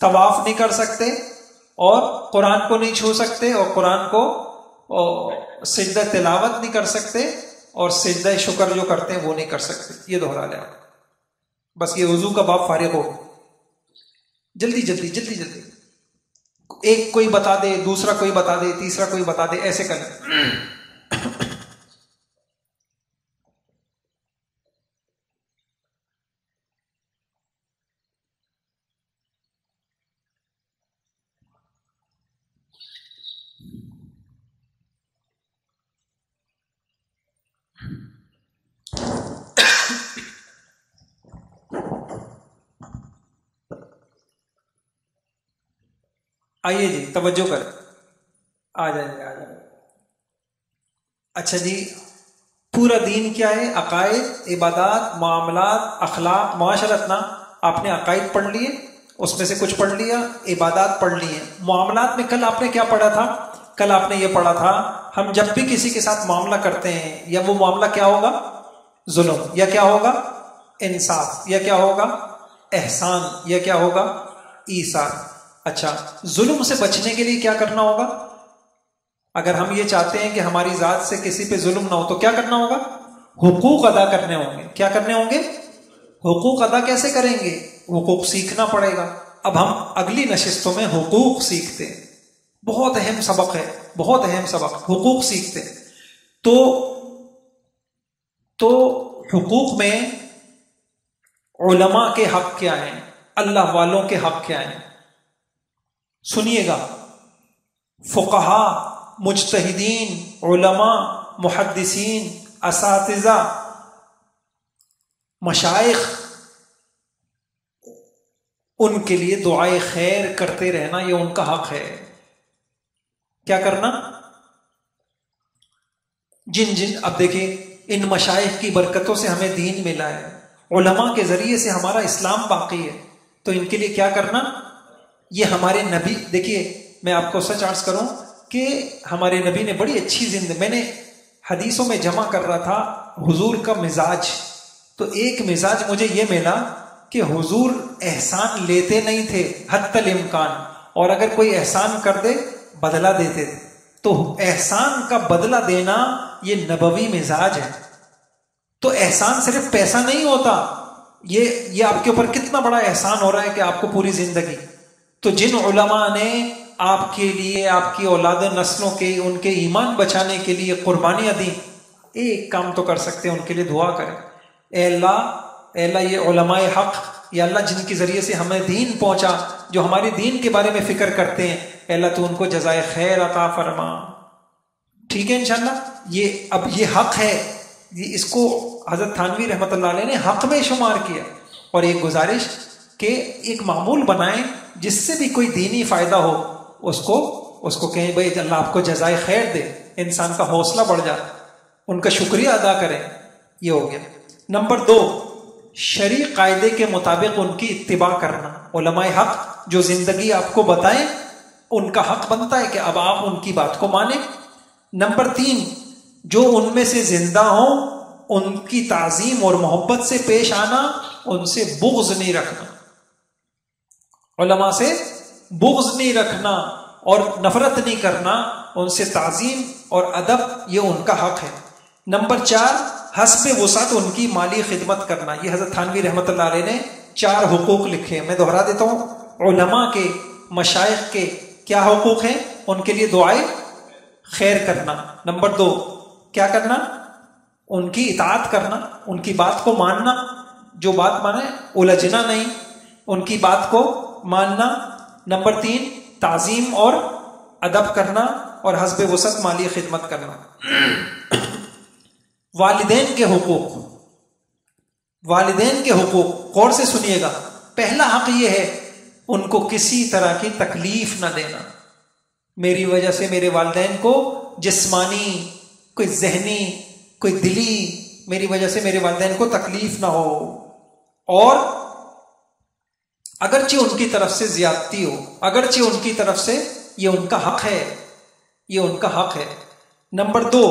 طواف نہیں کر سکتے، اور قرآن کو نہیں چھو سکتے، اور قرآن کو سجدہ تلاوت نہیں کر سکتے، اور سجدہ شکر جو کرتے ہیں وہ نہیں کر سکتے. یہ دوہرا لیں. بس یہ وضو کا باب فارغ ہو. جلدی جلدی جلدی جلدی، ایک کوئی بتا دے، دوسرا کوئی بتا دے، تیسرا کوئی بتا دے، ایسے کریں. آئیے جی، توجہ کریں، آ جائیں. اچھا جی، پورا دین کیا ہے؟ عقائد، عبادات، معاملات، اخلاق، معاشرت. نا آپ نے عقائد پڑھ لیے، اس میں سے کچھ پڑھ لیا، عبادات پڑھ لی ہیں. معاملات میں کل آپ نے کیا پڑھا تھا؟ کل آپ نے یہ پڑھا تھا، ہم جب بھی کسی کے ساتھ معاملہ کرتے ہیں، یا وہ معاملہ کیا ہوگا؟ ظلم، یا کیا ہوگا؟ انصاف، یا کیا ہوگا؟ احسان، یا کیا ہوگا؟ ایثار. اچھا، ظلم سے بچنے کے لیے کیا کرنا ہوگا؟ اگر ہم یہ چاہتے ہیں کہ ہماری ذات سے کسی پہ ظلم نہ ہو تو کیا کرنا ہوگا؟ حقوق ادا کرنے ہوں گے. کیا کرنے ہوں گے؟ حقوق ادا. کیسے کریں گے؟ حقوق سیکھنا پڑے گا. اب ہم اگلی نشستوں میں حقوق سیکھتے ہیں. بہت اہم سبق ہے، بہت اہم سبق، حقوق سیکھتے ہیں. تو حقوق میں علماء کے حق کیا ہیں، اللہ والوں کے حق کیا ہیں؟ سنیے گا. فقہاء، مجتہدین، علماء، محدثین، اساتذہ، مشائخ، ان کے لیے دعائے خیر کرتے رہنا یہ ان کا حق ہے. کیا کرنا؟ اب دیکھیں، ان مشائخ کی برکتوں سے ہمیں دین ملا ہے، علماء کے ذریعے سے ہمارا اسلام باقی ہے، تو ان کے لیے کیا کرنا؟ یہ ہمارے نبی، دیکھیے میں آپ کو سچ عرض کروں کہ ہمارے نبی نے بڑی اچھی زندگی، میں نے حدیثوں میں جمع کر رہا تھا حضور کا مزاج، تو ایک مزاج مجھے یہ ملا کہ حضور احسان لیتے نہیں تھے حتی الامکان، اور اگر کوئی احسان کر دے بدلہ دیتے تھے. تو احسان کا بدلہ دینا یہ نبوی مزاج ہے. تو احسان صرف پیسہ نہیں ہوتا، یہ آپ کے اوپر کتنا بڑا احسان ہو رہا ہے کہ آپ کو پوری زندگی. تو جن علماء نے آپ کے لیے، آپ کی اولاد نسلوں کے، ان کے ایمان بچانے کے لیے قربانیاں دی، ایک کام تو کر سکتے ہیں، ان کے لیے دعا کریں. اے اللہ یہ علماء حق، یا اللہ جن کے ذریعے سے ہمیں دین پہنچا، جو ہمارے دین کے بارے میں فکر کرتے ہیں، اے اللہ تو ان کو جزائے خیر عطا فرما. ٹھیک ہے انشاءاللہ. اب یہ حق ہے، اس کو حضرت تھانوی رحمۃ اللہ علیہ نے حق میں شمار کیا. اور ایک گزارش کہ ایک معمول بنائیں جس سے بھی کوئی دینی فائدہ ہو، اس کو کہیں بھائی اللہ آپ کو جزائے خیر دے، انسان کا حوصلہ بڑھ جاتا، ان کا شکریہ ادا کریں. یہ ہو گیا. نمبر 2، شرعی قاعدے کے مطابق ان کی اتباع کرنا. علماء حق جو زندگی آپ کو بتائیں ان کا حق بنتا ہے کہ اب آپ ان کی بات کو مانیں. نمبر 3، جو ان میں سے زندہ ہوں ان کی تعظیم اور محبت سے پیش آنا، ان سے بغض نہیں رکھنا. علماء سے بغض نہیں رکھنا اور نفرت نہیں کرنا، ان سے تعظیم اور ادب یہ ان کا حق ہے. نمبر 4، حسب وسعت ان کی مالی خدمت کرنا. یہ حضرت تھانوی رحمۃ اللہ علیہ نے 4 حقوق لکھے ہیں. میں دہرا دیتا ہوں. علماء کے، مشائخ کے کیا حقوق ہیں؟ ان کے لیے دعائے خیر کرنا. نمبر 2، کیا کرنا؟ ان کی اطاعت کرنا، ان کی بات کو ماننا، جو بات مانے الجھنا نہیں، ان کی بات کو ماننا. نمبر 3، تعظیم اور ادب کرنا اور حسب وسعت مالی خدمت کرنا. والدین کے حقوق، والدین کے حقوق غور سے سنیے گا. پہلا حق یہ ہے ان کو کسی طرح کی تکلیف نہ دینا. میری وجہ سے میرے والدین کو جسمانی، کوئی ذہنی، کوئی دلی، میری وجہ سے میرے والدین کو تکلیف نہ ہو. اور اگرچہ ان کی طرف سے زیادتی ہو، اگرچہ ان کی طرف سے، یہ ان کا حق ہے، یہ ان کا حق ہے. نمبر 2،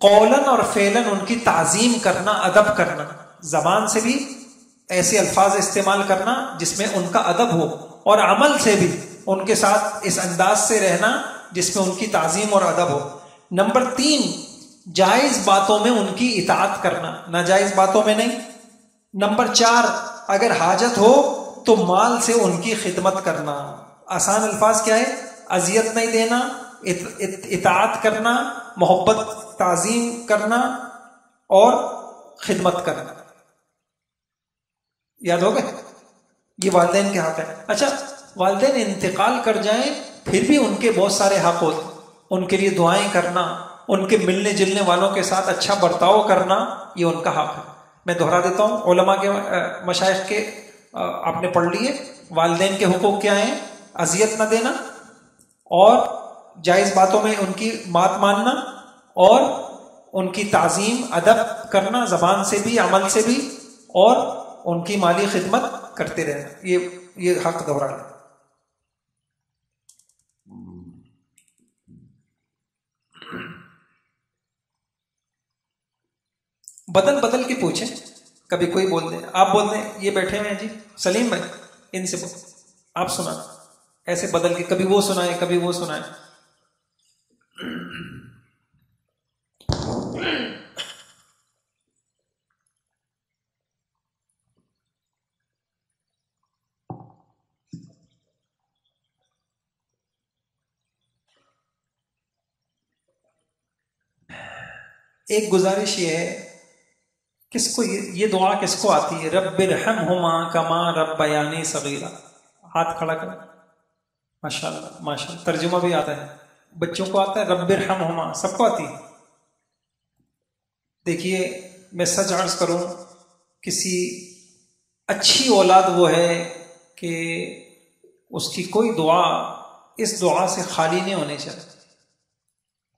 قولاً اور فعلاً ان کی تعظیم کرنا، ادب کرنا. زبان سے بھی ایسے الفاظ استعمال کرنا جس میں ان کا ادب ہو، اور عمل سے بھی ان کے ساتھ اس انداز سے رہنا جس میں ان کی تعظیم اور ادب ہو. نمبر 3، جائز باتوں میں ان کی اطاعت کرنا، ناجائز باتوں میں نہیں. نمبر 4، اگر حاجت ہو تو مال سے ان کی خدمت کرنا. آسان الفاظ کیا ہے؟ اذیت نہیں دینا، اطاعت کرنا، محبت تعظیم کرنا اور خدمت کرنا. یاد ہو گئے؟ یہ والدین کے حق ہے. اچھا، والدین انتقال کر جائیں پھر بھی ان کے بہت سارے حق ہوتے. ان کے لیے دعائیں کرنا، ان کے ملنے جلنے والوں کے ساتھ اچھا برتاؤ کرنا، یہ ان کا حق ہے. میں دہرا دیتا ہوں. علماء کے، مشائخ کے آپ نے پڑھ لیے. والدین کے حقوق کیا ہیں؟ اذیت نہ دینا اور جائز باتوں میں ان کی بات ماننا اور ان کی تعظیم ادب کرنا، زبان سے بھی عمل سے بھی، اور ان کی مالی خدمت کرتے رہنا. یہ حق دہرا لیں. بدل بدل کے پوچھیں. کبھی کوئی بول دیں، آپ بول دیں. یہ بیٹھے ہوئے ہیں جی سلیم بھائی، ان سے آپ سنائیں. ایسے بدل کے کبھی وہ سنائیں کبھی وہ سنائیں. ایک گزارش یہ ہے، کس کو یہ دعا کس کو آتی ہے؟ رب ارحمہما کما ربیانی صغیرا. ہاتھ کھڑا کریں. ماشاء اللہ ماشاء اللہ. ترجمہ بھی آتا ہے، بچوں کو آتا ہے. رب ارحمہما سب کو آتی ہے. دیکھیے، میں سچ عرض کروں، کسی اچھی اولاد وہ ہے کہ اس کی کوئی دعا اس دعا سے خالی نہیں ہونی چاہیے.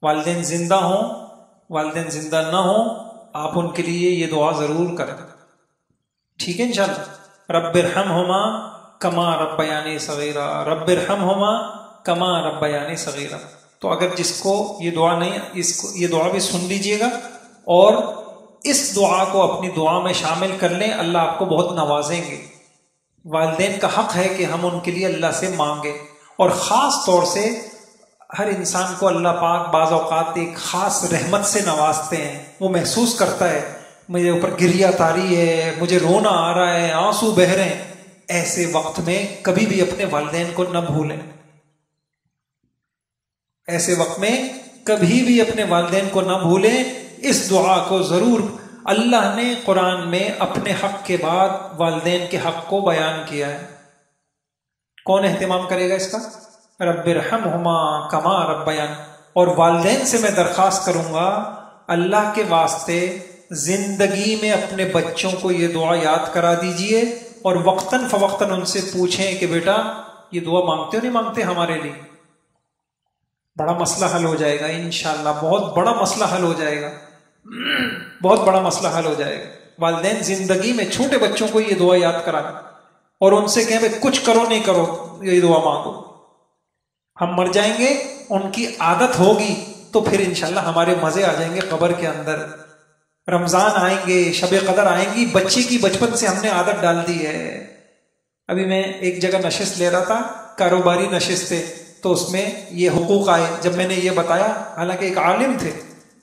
والدین زندہ ہوں، والدین زندہ نہ ہوں، آپ ان کے لیے یہ دعا ضرور کریں. ٹھیک ہے انشاءاللہ. رب ارحمہما کما ربیانی صغیرا، رب ارحمہما کما ربیانی صغیرا. تو اگر جس کو یہ دعا نہیں، اس کو یہ دعا بھی سن لیجئے گا اور اس دعا کو اپنی دعا میں شامل کر لیں. اللہ آپ کو بہت نوازیں گے. والدین کا حق ہے کہ ہم ان کے لیے اللہ سے مانگیں، اور خاص طور سے ہر انسان کو اللہ پاک بعض اوقات ایک خاص رحمت سے نوازتے ہیں. وہ محسوس کرتا ہے مجھے اوپر گریہ طاری ہے، مجھے رونا آ رہا ہے، آنسو بہہ رہے ہیں. ایسے وقت میں کبھی بھی اپنے والدین کو نہ بھولیں. ایسے وقت میں کبھی بھی اپنے والدین کو نہ بھولیں. اس دعا کو ضرور، اللہ نے قرآن میں اپنے حق کے بعد والدین کے حق کو بیان کیا ہے. کون اہتمام کرے گا اس کا؟ رب ارحمہما کما ربیان. اور والدین سے میں درخواست کروں گا، اللہ کے واسطے زندگی میں اپنے بچوں کو یہ دعا یاد کرا دیجئے، اور وقتاً فوقتاً ان سے پوچھیں کہ بیٹا یہ دعا مانگتے ہو نہیں مانگتے ہمارے لیے. بڑا مسئلہ حل ہو جائے گا انشاءاللہ. بہت بڑا مسئلہ حل ہو جائے گا، بہت بڑا مسئلہ حل ہو جائے گا. والدین زندگی میں چھوٹے بچوں کو یہ دعا یاد کرائیں اور ان سے کہیں بھائی کچھ کرو نہیں کرو یہ دعا مانگو. ہم مر جائیں گے, ان کی عادت ہوگی تو پھر انشاءاللہ ہمارے مزے آ جائیں گے قبر کے اندر. رمضان آئیں گے, شب قدر آئیں گی, بچے کی بچپن سے ہم نے عادت ڈال دی ہے. ابھی میں ایک جگہ نشست لے رہا تھا, کاروباری نشست تھے, تو اس میں یہ حقوق آئے. جب میں نے یہ بتایا, حالانکہ ایک عالم تھے,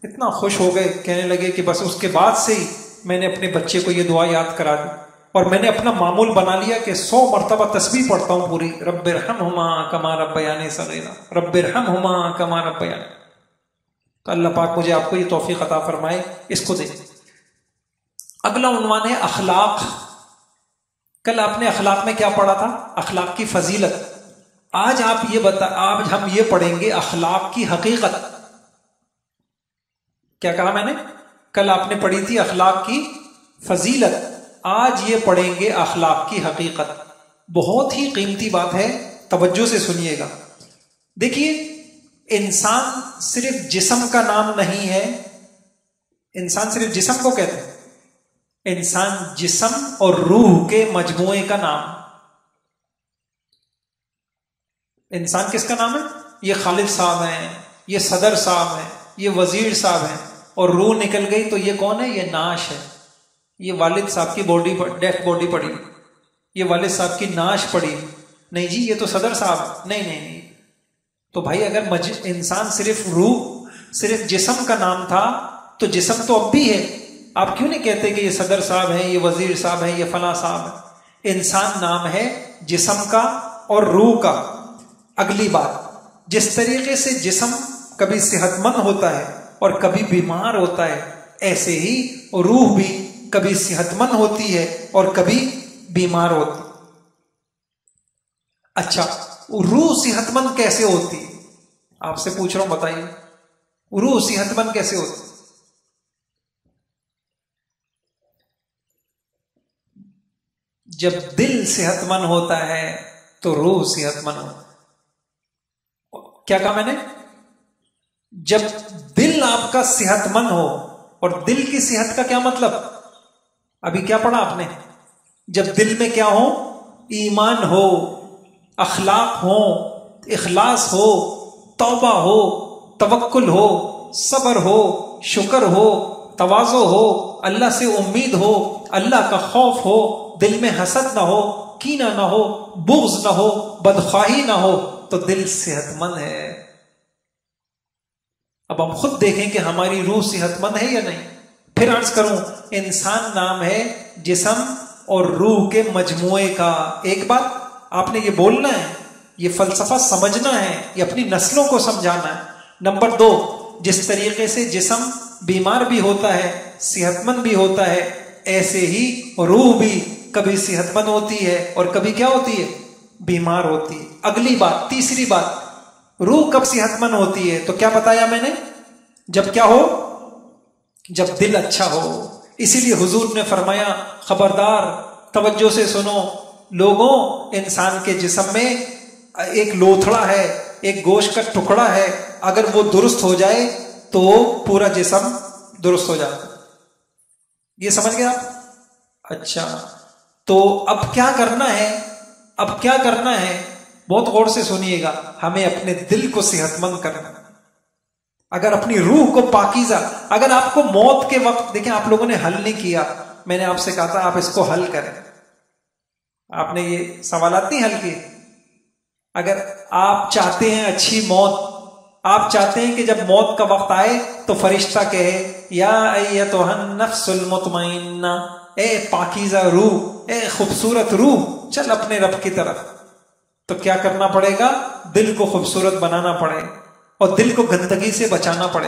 اتنا خوش ہو گئے, کہنے لگے کہ بس اس کے بعد سے ہی میں نے اپنے بچے کو یہ دعا یاد کرا دی, اور میں نے اپنا معمول بنا لیا کہ 100 مرتبہ تسبیح پڑھتا ہوں پوری, رب ارحمہما کما ربیانی صغیرا, رب ارحمہما کما ربیانی. تو اللہ پاک مجھے آپ کو یہ توفیق عطا فرمائے, اس کو دے. اگلا عنوان ہے اخلاق. کل آپ نے اخلاق میں کیا پڑھا تھا؟ اخلاق کی فضیلت. آج آج ہم یہ پڑھیں گے اخلاق کی حقیقت. کیا کہا میں نے؟ کل آپ نے پڑھی تھی اخلاق کی فضیلت, آج یہ پڑھیں گے اخلاق کی حقیقت. بہت ہی قیمتی بات ہے, توجہ سے سنیے گا. دیکھیے, انسان صرف جسم کا نام نہیں ہے. انسان صرف جسم کو کہتے ہیں. انسان جسم اور روح کے مجموعے کا نام. انسان کس کا نام ہے؟ یہ خالد صاحب ہیں, یہ صدر صاحب ہیں, یہ وزیر صاحب ہیں, اور روح نکل گئی تو یہ کون ہے؟ یہ ناش ہے. یہ والد صاحب کی باڈی, ڈیتھ باڈی پڑی, یہ والد صاحب کی ناش پڑی. نہیں جی یہ تو صدر صاحب. نہیں. تو بھائی اگر انسان صرف روح, صرف جسم کا نام تھا تو جسم تو اب بھی ہے. آپ کیوں نہیں کہتے کہ یہ صدر صاحب ہیں, یہ وزیر صاحب ہیں, یہ فلاں صاحب ہیں؟ انسان نام ہے جسم کا اور روح کا. اگلی بات, جس طریقے سے جسم کبھی صحت مند ہوتا ہے اور کبھی بیمار ہوتا ہے, ایسے ہی روح بھی کبھی صحت مند ہوتی ہے اور کبھی بیمار ہوتی. اچھا, روح صحت مند کیسے ہوتی؟ آپ سے پوچھ رہا ہوں, بتائیے روح صحت مند کیسے ہوتی؟ جب دل صحت مند ہوتا ہے تو روح صحت مند ہوتا ہے. کیا کہا میں نے؟ جب دل آپ کا صحت مند ہو, اور دل کی صحت کا کیا مطلب؟ ابھی کیا پڑھا آپ نے؟ جب دل میں کیا ہو؟ ایمان ہو, اخلاق ہو, اخلاص ہو, توبہ ہو, توکل ہو, صبر ہو, شکر ہو, تواضع ہو, اللہ سے امید ہو, اللہ کا خوف ہو, دل میں حسد نہ ہو, کینہ نہ ہو, بغض نہ ہو, بدخواہی نہ ہو, تو دل صحت مند ہے. اب ہم خود دیکھیں کہ ہماری روح صحت مند ہے یا نہیں. پھر عرض کروں, انسان نام ہے جسم اور روح کے مجموعے کا. ایک بات آپ نے یہ بولنا ہے, یہ فلسفہ سمجھنا ہے, یہ اپنی نسلوں کو سمجھانا ہے. نمبر 2, جس طریقے سے جسم بیمار بھی ہوتا ہے, صحت مند بھی ہوتا ہے, ایسے ہی روح بھی کبھی صحت مند ہوتی ہے اور کبھی کیا ہوتی ہے؟ بیمار ہوتی ہے. اگلی بات, تیسری بات, روح کب صحت مند ہوتی ہے؟ تو کیا بتایا میں نے؟ جب کیا ہو؟ جب دل اچھا ہو. اسی لیے حضور نے فرمایا, خبردار توجہ سے سنو لوگوں, انسان کے جسم میں ایک لوتھڑا ہے, ایک گوشت کا ٹکڑا ہے, اگر وہ درست ہو جائے تو پورا جسم درست ہو جاتا. یہ سمجھ گئے آپ؟ اچھا, تو اب کیا کرنا ہے؟ اب کیا کرنا ہے؟ بہت غور سے سنیے گا. ہمیں اپنے دل کو صحت مند کرنا, اگر اپنی روح کو پاکیزہ. اگر آپ کو موت کے وقت, دیکھیں آپ لوگوں نے حل نہیں کیا, میں نے آپ سے کہا تھا آپ اس کو حل کریں. آپ نے یہ سوالات نہیں حل کیے. اگر آپ چاہتے ہیں اچھی موت, آپ چاہتے ہیں کہ جب موت کا وقت آئے تو فرشتہ کہے, یا ایتھا النفس المطمئنہ, اے پاکیزہ روح, اے خوبصورت روح, چل اپنے رب کی طرف. تو کیا کرنا پڑے گا؟ دل کو خوبصورت بنانا پڑے اور دل کو گندگی سے بچانا پڑے.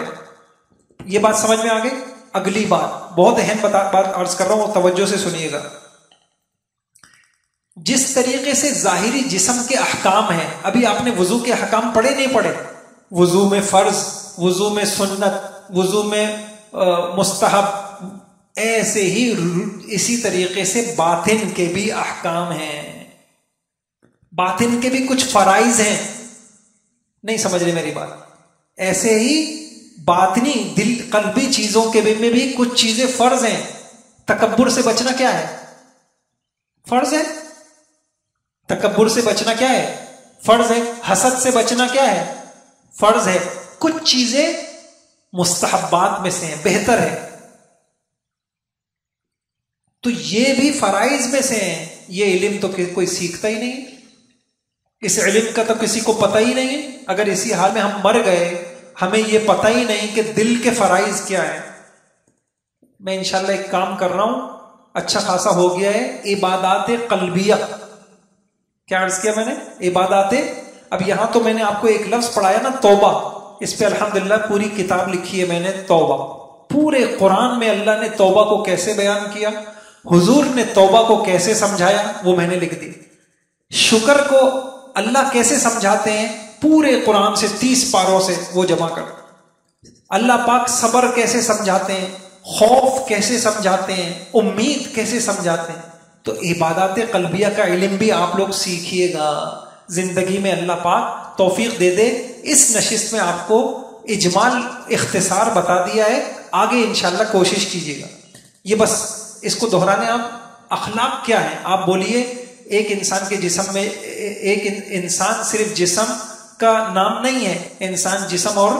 یہ بات سمجھ میں آ گئی؟ اگلی بات, بہت اہم بات عرض کر رہا ہوں, توجہ سے سنیے گا. جس طریقے سے ظاہری جسم کے احکام ہیں, ابھی آپ نے وضو کے احکام پڑھے نہیں پڑھے؟ وضو میں فرض, وضو میں سنت, وضو میں مستحب, ایسے ہی اسی طریقے سے باطن کے بھی احکام ہیں, باطن کے بھی کچھ فرائض ہیں. نہیں سمجھ رہے میری بات؟ ایسے ہی باطنی دل قلبی چیزوں کے میں بھی کچھ چیزیں فرض ہیں. تکبر سے بچنا کیا ہے؟ فرض ہے. تکبر سے بچنا کیا ہے؟ فرض ہے. حسد سے بچنا کیا ہے؟ فرض ہے. کچھ چیزیں مستحبات میں سے ہیں، بہتر ہے. تو یہ بھی فرائض میں سے ہیں. یہ علم تو کوئی سیکھتا ہی نہیں، اس علم کا تو کسی کو پتہ ہی نہیں ہے. اگر اسی حال میں ہم مر گئے، ہمیں یہ پتہ ہی نہیں کہ دل کے فرائض کیا ہیں. میں انشاءاللہ ایک کام کر رہا ہوں، اچھا خاصا ہو گیا ہے، عبادات قلبیہ. کیا عرض کیا میں نے؟ عبادات. اب یہاں تو میں نے آپ کو ایک لفظ پڑھایا نا، توبہ. اس پہ الحمدللہ پوری کتاب لکھی ہے میں نے، توبہ. پورے قرآن میں اللہ نے توبہ کو کیسے بیان کیا، حضور نے توبہ کو کیسے سمجھایا، وہ میں نے لکھ دی. شکر کو اللہ کیسے سمجھاتے ہیں، پورے قرآن سے 30 پاروں سے وہ جمع کر. اللہ پاک صبر کیسے سمجھاتے ہیں، خوف کیسے سمجھاتے ہیں، امید کیسے سمجھاتے ہیں. تو عبادات قلبیہ کا علم بھی آپ لوگ سیکھیے گا. زندگی میں اللہ پاک توفیق دے دے. اس نشست میں آپ کو اجمال اختصار بتا دیا ہے، آگے انشاءاللہ کوشش کیجیے گا. یہ بس اس کو دہرانے. آپ اخلاق کیا ہے؟ آپ بولیے ایک انسان کے جسم میں، ایک انسان صرف جسم کا نام نہیں ہے، انسان جسم اور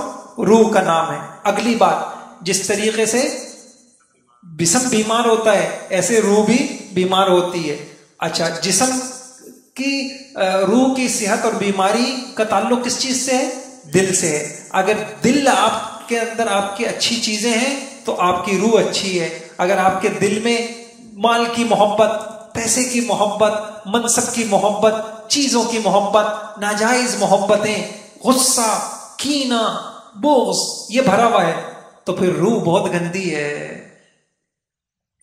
روح کا نام ہے. اگلی بات، جس طریقے سے جسم بیمار ہوتا ہے ایسے روح بھی بیمار ہوتی ہے. اچھا، جسم کی روح کی صحت اور بیماری کا تعلق کس چیز سے ہے؟ دل سے ہے. اگر دل آپ کے اندر آپ کی اچھی چیزیں ہیں تو آپ کی روح اچھی ہے. اگر آپ کے دل میں مال کی محبت، پیسے کی محبت، منصب کی محبت، چیزوں کی محبت، ناجائز محبتیں، غصہ، کینہ، بغض یہ بھرا ہوا ہے تو پھر روح بہت گندی ہے.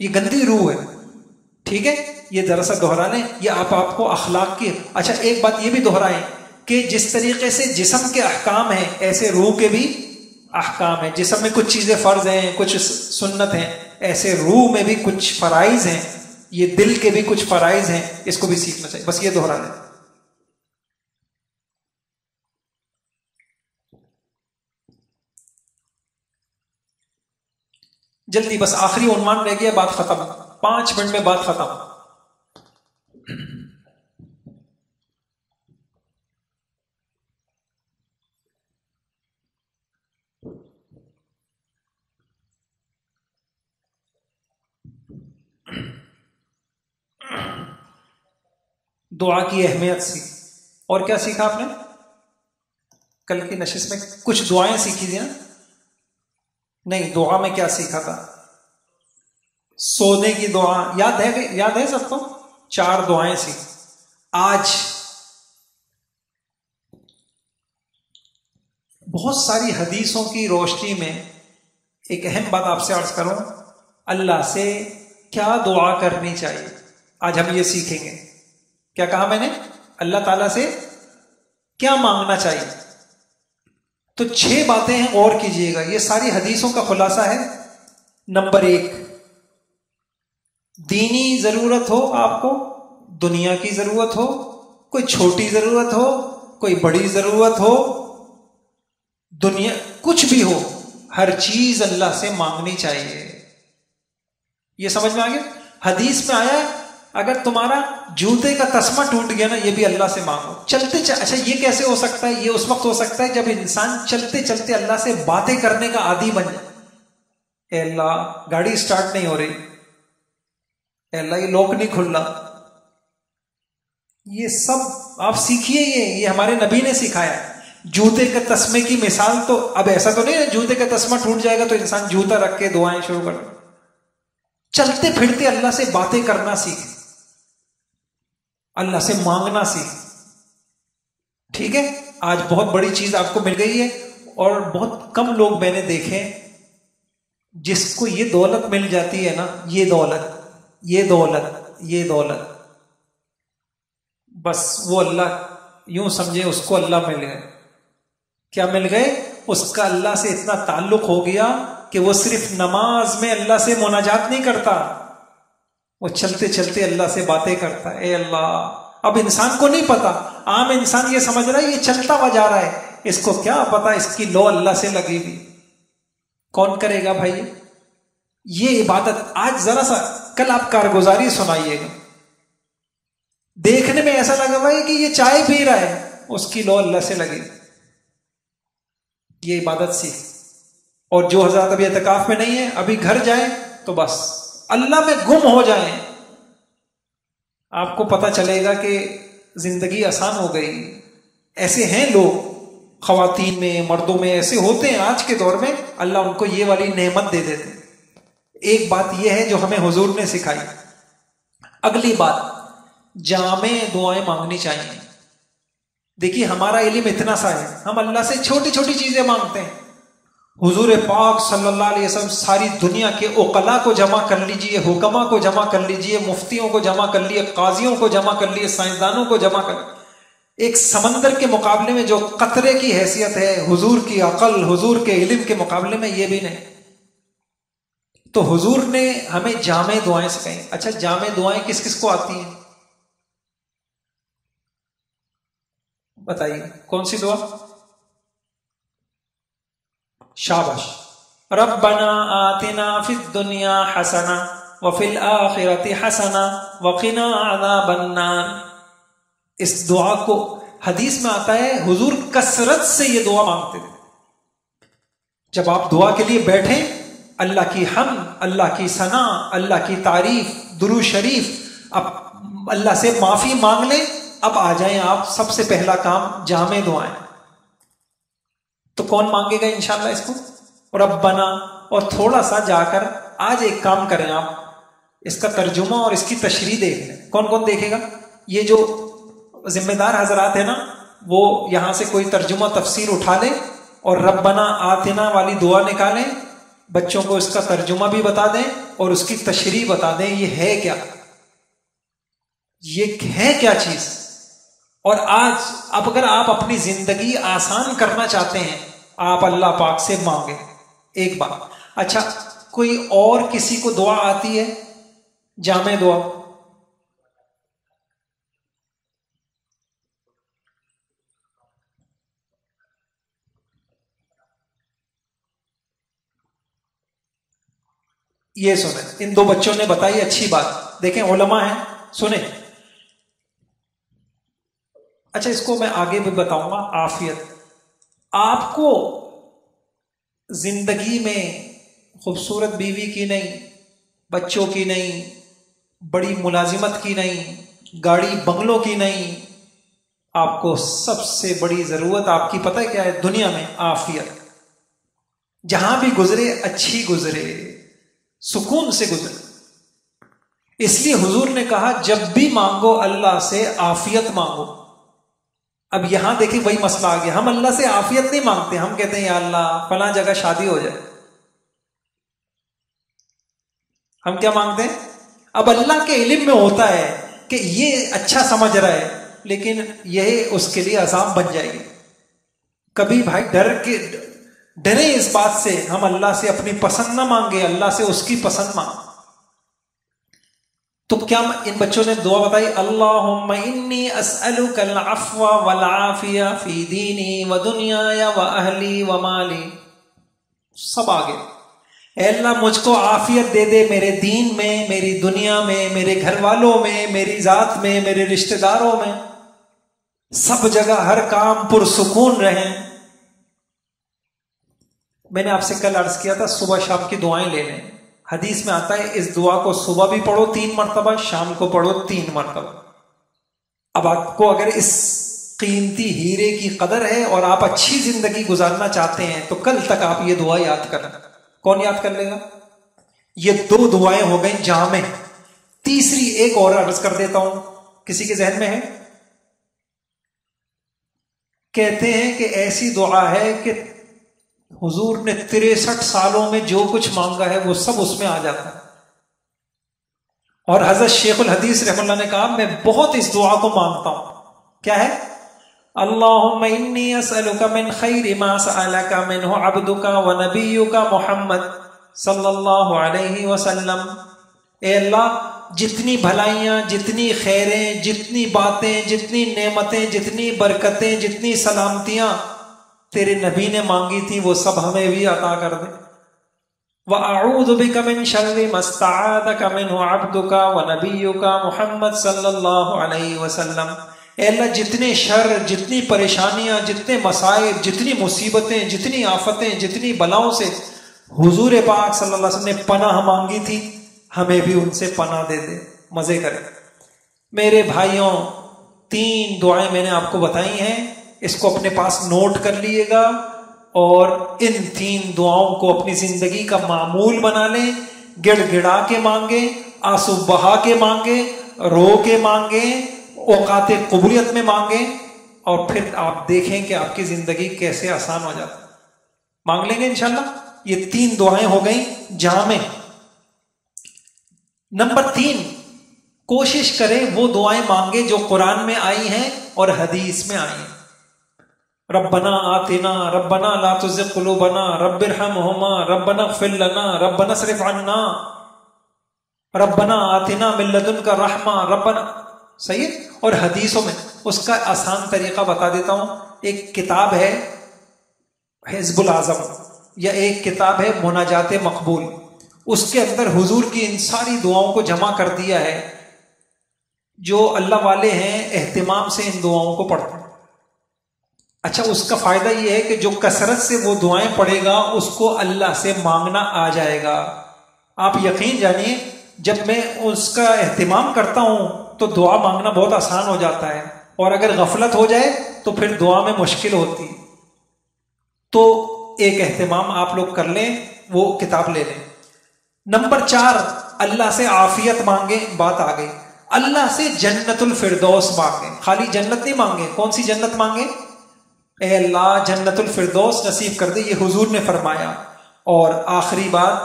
یہ گندی روح ہے. ٹھیک ہے، یہ ذرا سا دہرا لیں. یہ آپ کو اخلاق کی. اچھا، ایک بات یہ بھی دہرائیں کہ جس طریقے سے جسم کے احکام ہیں ایسے روح کے بھی احکام ہیں. جسم میں کچھ چیزیں فرض ہیں، کچھ سنت ہیں، ایسے روح میں بھی کچھ فرائض ہیں. یہ دل کے بھی کچھ فرائض ہیں، اس کو بھی سیکھنا چاہیے. بس یہ دہرا لیں. جلدی، بس آخری عنوان رہ گیا، بات ختم. 5 منٹ میں بات ختم. دعا کی اہمیت سیکھ. اور کیا سیکھا آپ نے کل کی نشست میں؟ کچھ دعائیں سیکھی تھی نا؟ نہیں، دعا میں کیا سیکھا تھا؟ سونے کی دعا یاد ہے سب کو؟ 4 دعائیں سیکھ. آج بہت ساری حدیثوں کی روشنی میں ایک اہم بات آپ سے عرض کروں. اللہ سے کیا دعا کرنی چاہیے، آج ہم یہ سیکھیں گے. کیا کہا میں نے؟ اللہ تعالیٰ سے کیا مانگنا چاہیے. تو 6 باتیں ہیں، غور کیجئے گا. یہ ساری حدیثوں کا خلاصہ ہے. نمبر 1، دینی ضرورت ہو آپ کو، دنیا کی ضرورت ہو، کوئی چھوٹی ضرورت ہو، کوئی بڑی ضرورت ہو، دنیا کچھ بھی ہو، ہر چیز اللہ سے مانگنی چاہیے. یہ سمجھ میں آ گیا؟ حدیث میں آیا اگر تمہارا جوتے کا تسمہ ٹوٹ گیا نا، یہ بھی اللہ سے مانگو. اچھا، یہ کیسے ہو سکتا ہے؟ یہ اس وقت ہو سکتا ہے جب انسان چلتے چلتے اللہ سے باتیں کرنے کا عادی بن جائے. اے اللہ گاڑی سٹارٹ نہیں ہو رہی، اے اللہ یہ لاک نہیں کھل رہا. یہ سب آپ سیکھیے. یہ ہمارے نبی نے سکھایا. جوتے کے تسمے کی مثال تو اب ایسا تو نہیں ہے جوتے کا تسمہ ٹوٹ جائے گا تو انسان جوتا رکھ کے دعائیں شروع کر دے. چلتے پھرتے اللہ سے باتیں کرنا سیکھ، اللہ سے مانگنا سیکھ. ٹھیک ہے، آج بہت بڑی چیز آپ کو مل گئی ہے. اور بہت کم لوگ میں نے دیکھے جس کو یہ دولت مل جاتی ہے نا، یہ دولت بس وہ اللہ یوں سمجھے اس کو اللہ مل گئے. کیا مل گئے؟ اس کا اللہ سے اتنا تعلق ہو گیا کہ وہ صرف نماز میں اللہ سے مناجات نہیں کرتا، وہ چلتے چلتے اللہ سے باتیں کرتا ہے. اے اللہ، اب انسان کو نہیں پتا، عام انسان یہ سمجھ رہا ہے یہ چلتا ہوا جا رہا ہے، اس کو کیا پتا اس کی لو اللہ سے لگی ہوئی. کون کرے گا بھائی؟ یہ عبادت آج ذرا سا کل آپ کارگزاری سنائیے گا، دیکھنے میں ایسا لگا بھائی کہ یہ چائے پی رہا ہے، اس کی لو اللہ سے لگے، یہ عبادت سیکھ۔ اور جو حضرات ابھی اعتکاف میں نہیں ہے، ابھی گھر جائیں تو بس اللہ میں گم ہو جائیں، آپ کو پتہ چلے گا کہ زندگی آسان ہو گئی۔ ایسے ہیں لوگ، خواتین میں مردوں میں ایسے ہوتے ہیں آج کے دور میں، اللہ ان کو یہ والی نعمت دے دیتے ہیں۔ ایک بات یہ ہے جو ہمیں حضور نے سکھائی۔ اگلی بات، جامع دعائیں مانگنی چاہیے۔ دیکھیے ہمارا علم اتنا سا ہے، ہم اللہ سے چھوٹی چھوٹی چیزیں مانگتے ہیں۔ حضور پاک صلی اللہ علیہ وسلم ساری دنیا کے عقلاء کو جمع کر لیجئے، حکما کو جمع کر لیجئے، مفتیوں کو جمع کر لیجئے، قاضیوں کو جمع کر لیجئے، سائنسدانوں کو جمع کر، ایک سمندر کے مقابلے میں جو قطرے کی حیثیت ہے حضور کی عقل، حضور کے علم کے مقابلے میں یہ بھی نہیں۔ تو حضور نے ہمیں جامع دعائیں سکھائیں۔ اچھا جامع دعائیں کس کس کو آتی ہیں بتائیے، کون سی دعا؟ شاباش، ربنا آتنا فی الدنیا حسنہ وفی الآخرۃ حسنہ وقنا عذاب النار۔ اس دعا کو حدیث میں آتا ہے حضور کثرت سے یہ دعا مانگتے تھے۔ جب آپ دعا کے لیے بیٹھیں، اللہ کی حمد، اللہ کی ثنا، اللہ کی تعریف، درود شریف، اب اللہ سے معافی مانگ لیں، اب آ جائیں آپ سب سے پہلا کام جامع دعائیں۔ تو کون مانگے گا انشاءاللہ اس کو؟ ربنا۔ اور تھوڑا سا جا کر آج ایک کام کریں، آپ اس کا ترجمہ اور اس کی تشریح دیکھ لیں۔ کون کون دیکھے گا؟ یہ جو ذمہ دار حضرات ہیں نا، وہ یہاں سے کوئی ترجمہ تفسیر اٹھا لیں اور ربنا آتنا والی دعا نکالیں، بچوں کو اس کا ترجمہ بھی بتا دیں اور اس کی تشریح بتا دیں یہ ہے کیا، یہ ہے کیا چیز۔ اور آج اب اگر آپ اپنی زندگی آسان کرنا چاہتے ہیں، آپ اللہ پاک سے مانگیں ایک بات۔ اچھا کوئی اور کسی کو دعا آتی ہے جامع دعا؟ یہ سنیں، ان دو بچوں نے بتائی اچھی بات، دیکھیں علماء ہیں، سنیں۔ اچھا اس کو میں آگے بھی بتاؤں گا۔ عافیت، آپ کو زندگی میں خوبصورت بیوی کی نہیں، بچوں کی نہیں، بڑی ملازمت کی نہیں، گاڑی بنگلوں کی نہیں، آپ کو سب سے بڑی ضرورت آپ کی پتہ ہے کیا ہے دنیا میں؟ عافیت۔ جہاں بھی گزرے اچھی گزرے، سکون سے گزرے۔ اس لیے حضور نے کہا جب بھی مانگو اللہ سے عافیت مانگو۔ اب یہاں دیکھیں وہی مسئلہ آ گیا، ہم اللہ سے عافیت نہیں مانگتے، ہم کہتے ہیں یا اللہ فلاں جگہ شادی ہو جائے۔ ہم کیا مانگتے ہیں؟ اب اللہ کے علم میں ہوتا ہے کہ یہ اچھا سمجھ رہا ہے، لیکن یہ اس کے لیے عذاب بن جائے گی۔ کبھی بھائی ڈرے اس بات سے، ہم اللہ سے اپنی پسند نہ مانگے، اللہ سے اس کی پسند مانگ۔ تو کیا ان بچوں نے دعا بتائی؟ اللہم انی اسألک العفو والعافیہ فی دینی و دنیای و اہلی و مالی۔ سب آگے، اے اللہ مجھ کو عافیت دے دے میرے دین میں، میری دنیا میں، میرے گھر والوں میں، میری ذات میں، میرے رشتہ داروں میں، سب جگہ ہر کام پرسکون رہیں۔ میں نے آپ سے کل عرض کیا تھا صبح شام کی دعائیں لے لیں۔ حدیث میں آتا ہے اس دعا کو صبح بھی پڑھو 3 مرتبہ، شام کو پڑھو 3 مرتبہ۔ اب آپ کو اگر اس قیمتی ہیرے کی قدر ہے اور آپ اچھی زندگی گزارنا چاہتے ہیں تو کل تک آپ یہ دعا یاد کریں۔ کون یاد کر لے گا؟ یہ 2 دعائیں ہو گئیں جامع۔ تیسری ایک اور عرض کر دیتا ہوں، کسی کے ذہن میں ہے؟ کہتے ہیں کہ ایسی دعا ہے کہ حضور نے 63 سالوں میں جو کچھ مانگا ہے وہ سب اس میں آ جاتا ہے۔ اور حضرت شیخ الحدیث رحمہ اللہ نے کہا میں بہت اس دعا کو مانگتا ہوں۔ کیا ہے؟ اللہم انی اسألک من خیر ما سألک منہ عبدک و نبیک محمد صلی اللہ علیہ وسلم۔ اے اللہ جتنی بھلائیاں، جتنی خیریں، جتنی باتیں، جتنی نعمتیں، جتنی برکتیں، جتنی سلامتیاں تیرے نبی نے مانگی تھی وہ سب ہمیں بھی عطا کر دے۔ وَأَعُوذُ بِكَ مِن شَرِّ مَا اسْتَعَاذَكَ مِنْهُ عَبْدُكَ وَنَبِيُّكَ محمد صلی اللہ علیہ وسلم. اے اللہ جتنے شر، جتنی پریشانیاں، جتنے مصائب، جتنی مصیبتیں، جتنی آفتیں، جتنی بلاؤں سے حضور پاک صلی اللہ علیہ وسلم نے پناہ مانگی تھی، ہمیں بھی ان سے پناہ دے دے. مزے کریں. میرے بھائیوں 3 دعائیں میں نے آپ کو بتائی ہیں، اس کو اپنے پاس نوٹ کر لیے گا اور ان 3 دعاؤں کو اپنی زندگی کا معمول بنا لیں. گڑ گڑا کے مانگیں، آنسو بہا کے مانگیں، رو کے مانگیں، اوقات قبولیت میں مانگیں، اور پھر آپ دیکھیں کہ آپ کی زندگی کیسے آسان ہو جاتی. مانگ لیں گے انشاءاللہ. یہ 3 دعائیں ہو گئیں جامع. نمبر 3، کوشش کریں وہ دعائیں مانگے جو قرآن میں آئی ہیں اور حدیث میں آئی ہیں. ربنا آتنا، ربنا لا تزغ قلوبنا، رب ارحمہما، ربنا اغفر لنا، ربنا اصرف عنا، ربنا آتنا من لدنک رحمہ، ربنا. صحیح ہے. اور حدیثوں میں اس کا آسان طریقہ بتا دیتا ہوں. ایک کتاب ہے حزب الاعظم، یا ایک کتاب ہے مناجات مقبول. اس کے اندر حضور کی ان ساری دعاؤں کو جمع کر دیا ہے. جو اللہ والے ہیں اہتمام سے ان دعاؤں کو پڑھتے ہیں. اچھا، اس کا فائدہ یہ ہے کہ جو کثرت سے وہ دعائیں پڑھے گا اس کو اللہ سے مانگنا آ جائے گا. آپ یقین جانیے جب میں اس کا اہتمام کرتا ہوں تو دعا مانگنا بہت آسان ہو جاتا ہے، اور اگر غفلت ہو جائے تو پھر دعا میں مشکل ہوتی. تو ایک اہتمام آپ لوگ کر لیں، وہ کتاب لے لیں. نمبر 4، اللہ سے عافیت مانگیں. بات آ گئی. اللہ سے جنت الفردوس مانگیں. خالی جنت نہیں مانگیں. کون سی جنت مانگیں؟ اے اللہ جنت الفردوس نصیب کر دے، یہ حضور نے فرمایا. اور آخری بات،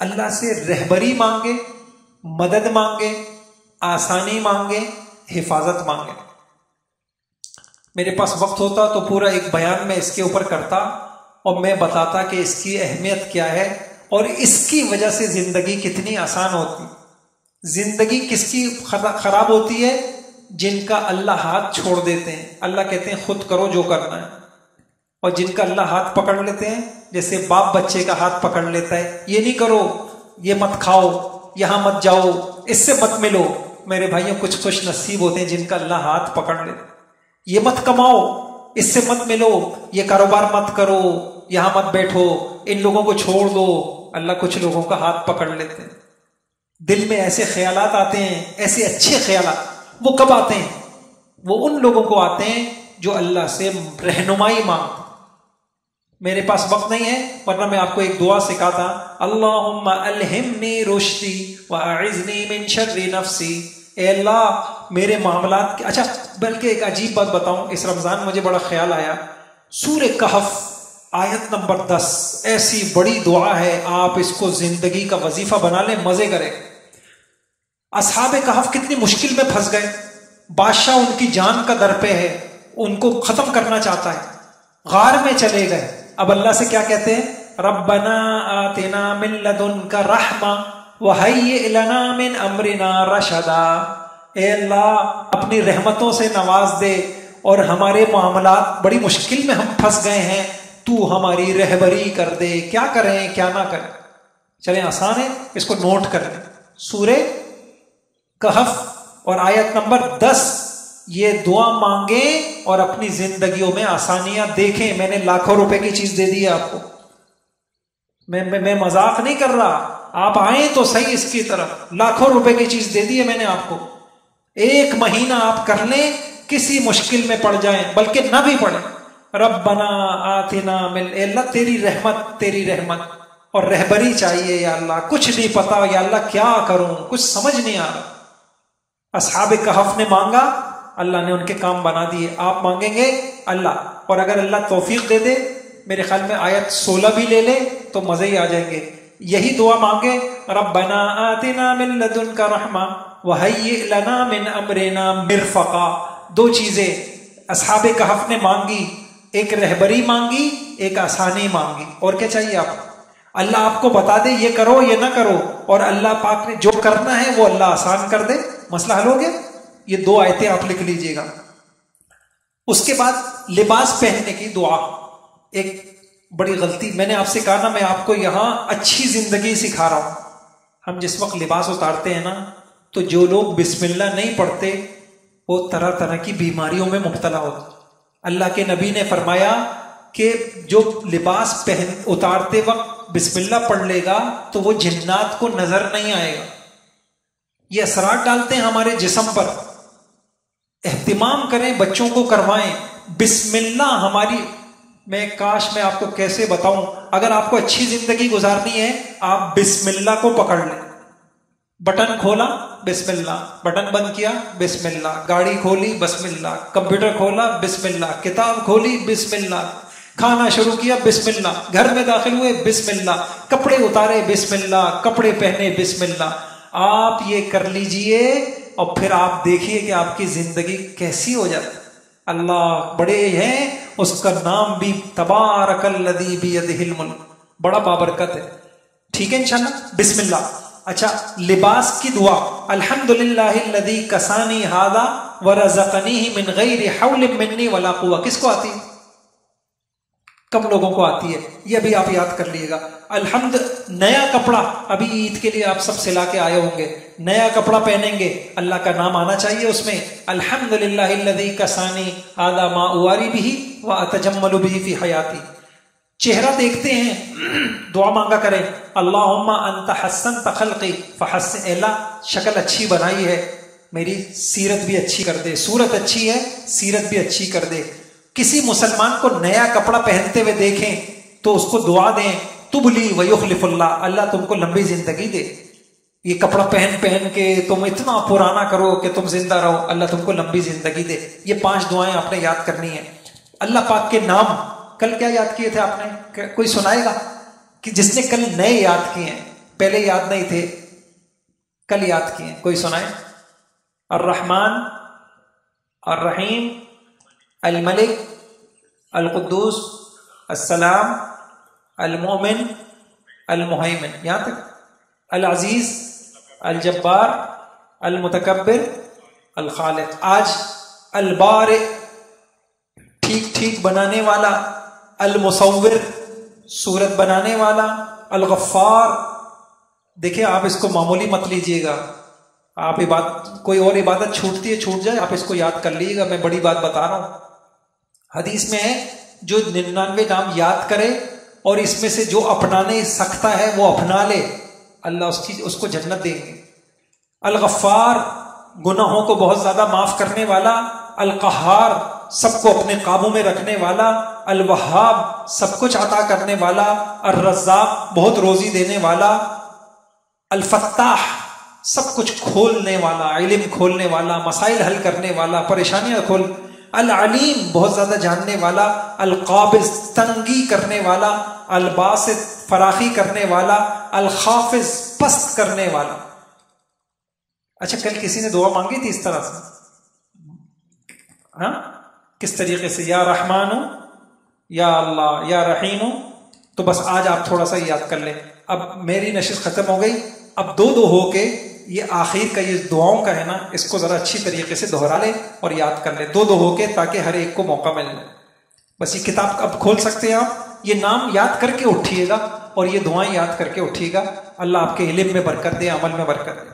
اللہ سے رہبری مانگے، مدد مانگے، آسانی مانگے، حفاظت مانگے. میرے پاس وقت ہوتا تو پورا ایک بیان میں اس کے اوپر کرتا اور میں بتاتا کہ اس کی اہمیت کیا ہے اور اس کی وجہ سے زندگی کتنی آسان ہوتی. زندگی کس کی خراب ہوتی ہے؟ جن کا اللہ ہاتھ چھوڑ دیتے ہیں. اللہ کہتے ہیں خود کرو جو کرنا ہے. اور جن کا اللہ ہاتھ پکڑ لیتے ہیں، جیسے باپ بچے کا ہاتھ پکڑ لیتا ہے، یہ نہیں کرو، یہ مت کھاؤ، یہاں مت جاؤ، اس سے مت ملو. میرے بھائیوں کچھ خوش نصیب ہوتے ہیں جن کا اللہ ہاتھ پکڑ لیتے. یہ مت کماؤ، اس سے مت ملو، یہ کاروبار مت کرو، یہاں مت بیٹھو، ان لوگوں کو چھوڑ دو. اللہ کچھ لوگوں کا ہاتھ پکڑ لیتے ہیں. دل میں ایسے خیالات آتے ہیں، ایسے اچھے خیالات. وہ کب آتے ہیں؟ وہ ان لوگوں کو آتے ہیں جو اللہ سے رہنمائی مانگتے. میرے پاس وقت نہیں ہے ورنہ میں آپ کو ایک دعا سکھاتا. اللہم الہمنی رشدی واعذنی من شر نفسی. اے اللہ میرے معاملات کے. اچھا بلکہ ایک عجیب بات بتاؤں، اس رمضان مجھے بڑا خیال آیا. سورہ کہف آیت نمبر 10 ایسی بڑی دعا ہے، آپ اس کو زندگی کا وظیفہ بنا لیں، مزے کریں. اصحاب کہف کتنی مشکل میں پھنس گئے. بادشاہ ان کی جان کا در پہ ہے، ان کو ختم کرنا چاہتا ہے. غار میں چلے گئے. اب اللہ سے کیا کہتے ہیں؟ ربنا آتنا من لدنک رحمہ وہیئ لنا من امرنا رشدا. اے اللہ اپنی رحمتوں سے نواز دے اور ہمارے معاملات بڑی مشکل میں ہم پھنس گئے ہیں، تو ہماری رہبری کر دے، کیا کریں کیا نہ کریں. چلیں آسان ہے، اس کو نوٹ کر لیں. سورہ کہف اور آیت نمبر 10، یہ دعا مانگیں اور اپنی زندگیوں میں آسانیاں دیکھیں. میں نے لاکھوں روپے کی چیز دے دی ہے آپ کو، میں مذاق نہیں کر رہا. آپ آئیں تو صحیح اس کی طرف. لاکھوں روپے کی چیز دے دی ہے میں نے آپ کو. 1 مہینہ آپ کر لیں، کسی مشکل میں پڑ جائیں بلکہ نہ بھی پڑیں. ربنا آتنا من، اے اللہ تیری رحمت اور رہبری چاہیے. یا اللہ کچھ نہیں پتا، یا اللہ کیا کروں، کچھ سمجھ نہیں آ رہا. اصحاب کہف نے مانگا، اللہ نے ان کے کام بنا دیے. آپ مانگیں گے اللہ، اور اگر اللہ توفیق دے دے، میرے خیال میں آیت 16 بھی لے لے تو مزے ہی آ جائیں گے. یہی دعا مانگے، ربنا آتنا من لدنک رحمہ وہیئ لنا من امرنا مرفقا. 2 چیزیں اصحاب کہف نے مانگی، ایک رہبری مانگی، ایک آسانی مانگی. اور کیا چاہیے آپ؟ اللہ آپ کو بتا دے یہ کرو یہ نہ کرو، اور اللہ پاک نے جو کرنا ہے وہ اللہ آسان کر دے. مسئلہ حل ہو گیا. یہ 2 آیتیں آپ لکھ لیجئے گا. اس کے بعد لباس پہننے کی دعا. ایک بڑی غلطی. میں نے آپ سے کہا نا میں آپ کو یہاں اچھی زندگی سکھا رہا ہوں. ہم جس وقت لباس اتارتے ہیں نا تو جو لوگ بسم اللہ نہیں پڑھتے وہ طرح طرح کی بیماریوں میں مبتلا ہوتے. اللہ کے نبی نے فرمایا کہ جو لباس اتارتے وقت بسم اللہ پڑھ لے گا تو وہ جنات کو نظر نہیں آئے گا. یہ اثرات ڈالتے ہیں ہمارے جسم پر. اہتمام کریں, بچوں کو کروائیں. بسم اللہ ہماری, میں کاش میں آپ کو کیسے بتاؤں, اگر آپ کو اچھی زندگی گزارنی ہے آپ بسم اللہ کو پکڑ لیں. بٹن کھولا بسم اللہ, بٹن بند کیا بسم اللہ, گاڑی کھولی بسم اللہ, کمپیوٹر کھولا بسم اللہ, کتاب کھولی بسم اللہ, کھانا شروع کیا بسم اللہ, گھر میں داخل ہوئے بسم اللہ, کپڑے اتارے بسم اللہ, کپڑے پہنے بسم اللہ. آپ یہ کر لیجئے اور پھر آپ دیکھیے کہ آپ کی زندگی کیسی ہو جاتی. اللہ بڑے ہیں, اس کا نام بھی تبارک الذی بیدہ الملک, بڑا بابرکت ہے. ٹھیک ہے انشاءاللہ. بسم اللہ. اچھا, لباس کی دعا, الحمدللہ الذی کسانی ھذا ورزقنیہ من غیر حول منی ولا قوہ. کس کو آتی ہے؟ کم لوگوں کو آتی ہے. یہ ابھی آپ یاد کر لیے گا. الحمد, نیا کپڑا, ابھی عید کے لیے آپ سب سلا کے آئے ہوں گے, نیا کپڑا پہنیں گے, اللہ کا نام آنا چاہیے اس میں. الحمدللہ الذی کسانی ھذا ما اواری بہ واتجمل بہ فی حیاتی. چہرہ دیکھتے ہیں, دعا مانگا کریں, اللہم انت حسنت خلقی فحسن, اللہ شکل اچھی بنائی ہے, میری سیرت بھی اچھی کر دے. صورت اچھی ہے, سیرت بھی اچھی کر دے. کسی مسلمان کو نیا کپڑا پہنتے ہوئے دیکھیں تو اس کو دعا دیں, تبلی ویخلف اللہ, اللہ تم کو لمبی زندگی دے. یہ کپڑا پہن کے تم اتنا پرانا کرو کہ تم زندہ رہو, اللہ تم کو لمبی زندگی دے. یہ 5 دعائیں آپ نے یاد کرنی ہیں. اللہ پاک کے نام کل کیا یاد کیے تھے آپ نے؟ کوئی سنائے گا کہ جس نے کل نئے یاد کیے ہیں, پہلے یاد نہیں تھے, کل یاد کیے ہیں, کوئی سنائے؟ الرحمن, الرحیم, الملک, القدوس, السلام, المؤمن, المہیمن, یہاں تک. العزیز, الجبار, المتکبر, الخالق. آج البارئ, ٹھیک ٹھیک بنانے والا, المصور, صورت بنانے والا, الغفار. دیکھیں آپ اس کو معمولی مت لیجئے گا. آپ کوئی اور عبادت چھوٹتی ہے چھوٹ جائے, آپ اس کو یاد کر لیجیے گا. میں بڑی بات بتا رہا ہوں. حدیث میں ہے جو 99 نام یاد کرے اور اس میں سے جو اپنانے سکتا ہے وہ اپنا لے, اللہ اس کو جنت دیں گے. الغفار, گناہوں کو بہت زیادہ معاف کرنے والا. القہار, سب کو اپنے قابو میں رکھنے والا. الوہاب, سب کچھ عطا کرنے والا. الرزاق, بہت روزی دینے والا. الفتاح, سب کچھ کھولنے والا, علم کھولنے والا, مسائل حل کرنے والا, پریشانیاں کھول. العلیم, بہت زیادہ جاننے والا. القابض, تنگی کرنے والا. الباسط, فراخی کرنے والا. الخافض, پست کرنے والا. اچھا, کل کسی نے دعا مانگی تھی اس طرح سے؟ ہاں, کس طریقے سے؟ یا رحمان, یا اللہ, یا رحیم. تو بس آج آپ تھوڑا سا یاد کر لیں. اب میری نشست ختم ہو گئی, اب دو ہو کے یہ آخر کا یہ دعاؤں کا ہے نا, اس کو ذرا اچھی طریقے سے دہرا لیں اور یاد کر لیں, دو ہو کے, تاکہ ہر ایک کو موقع مل جائے. بس یہ کتاب اب کھول سکتے ہیں آپ, یہ نام یاد کر کے اٹھیے گا اور یہ دعائیں یاد کر کے اٹھیے گا. اللہ آپ کے علم میں برکت دے, عمل میں برکت دے.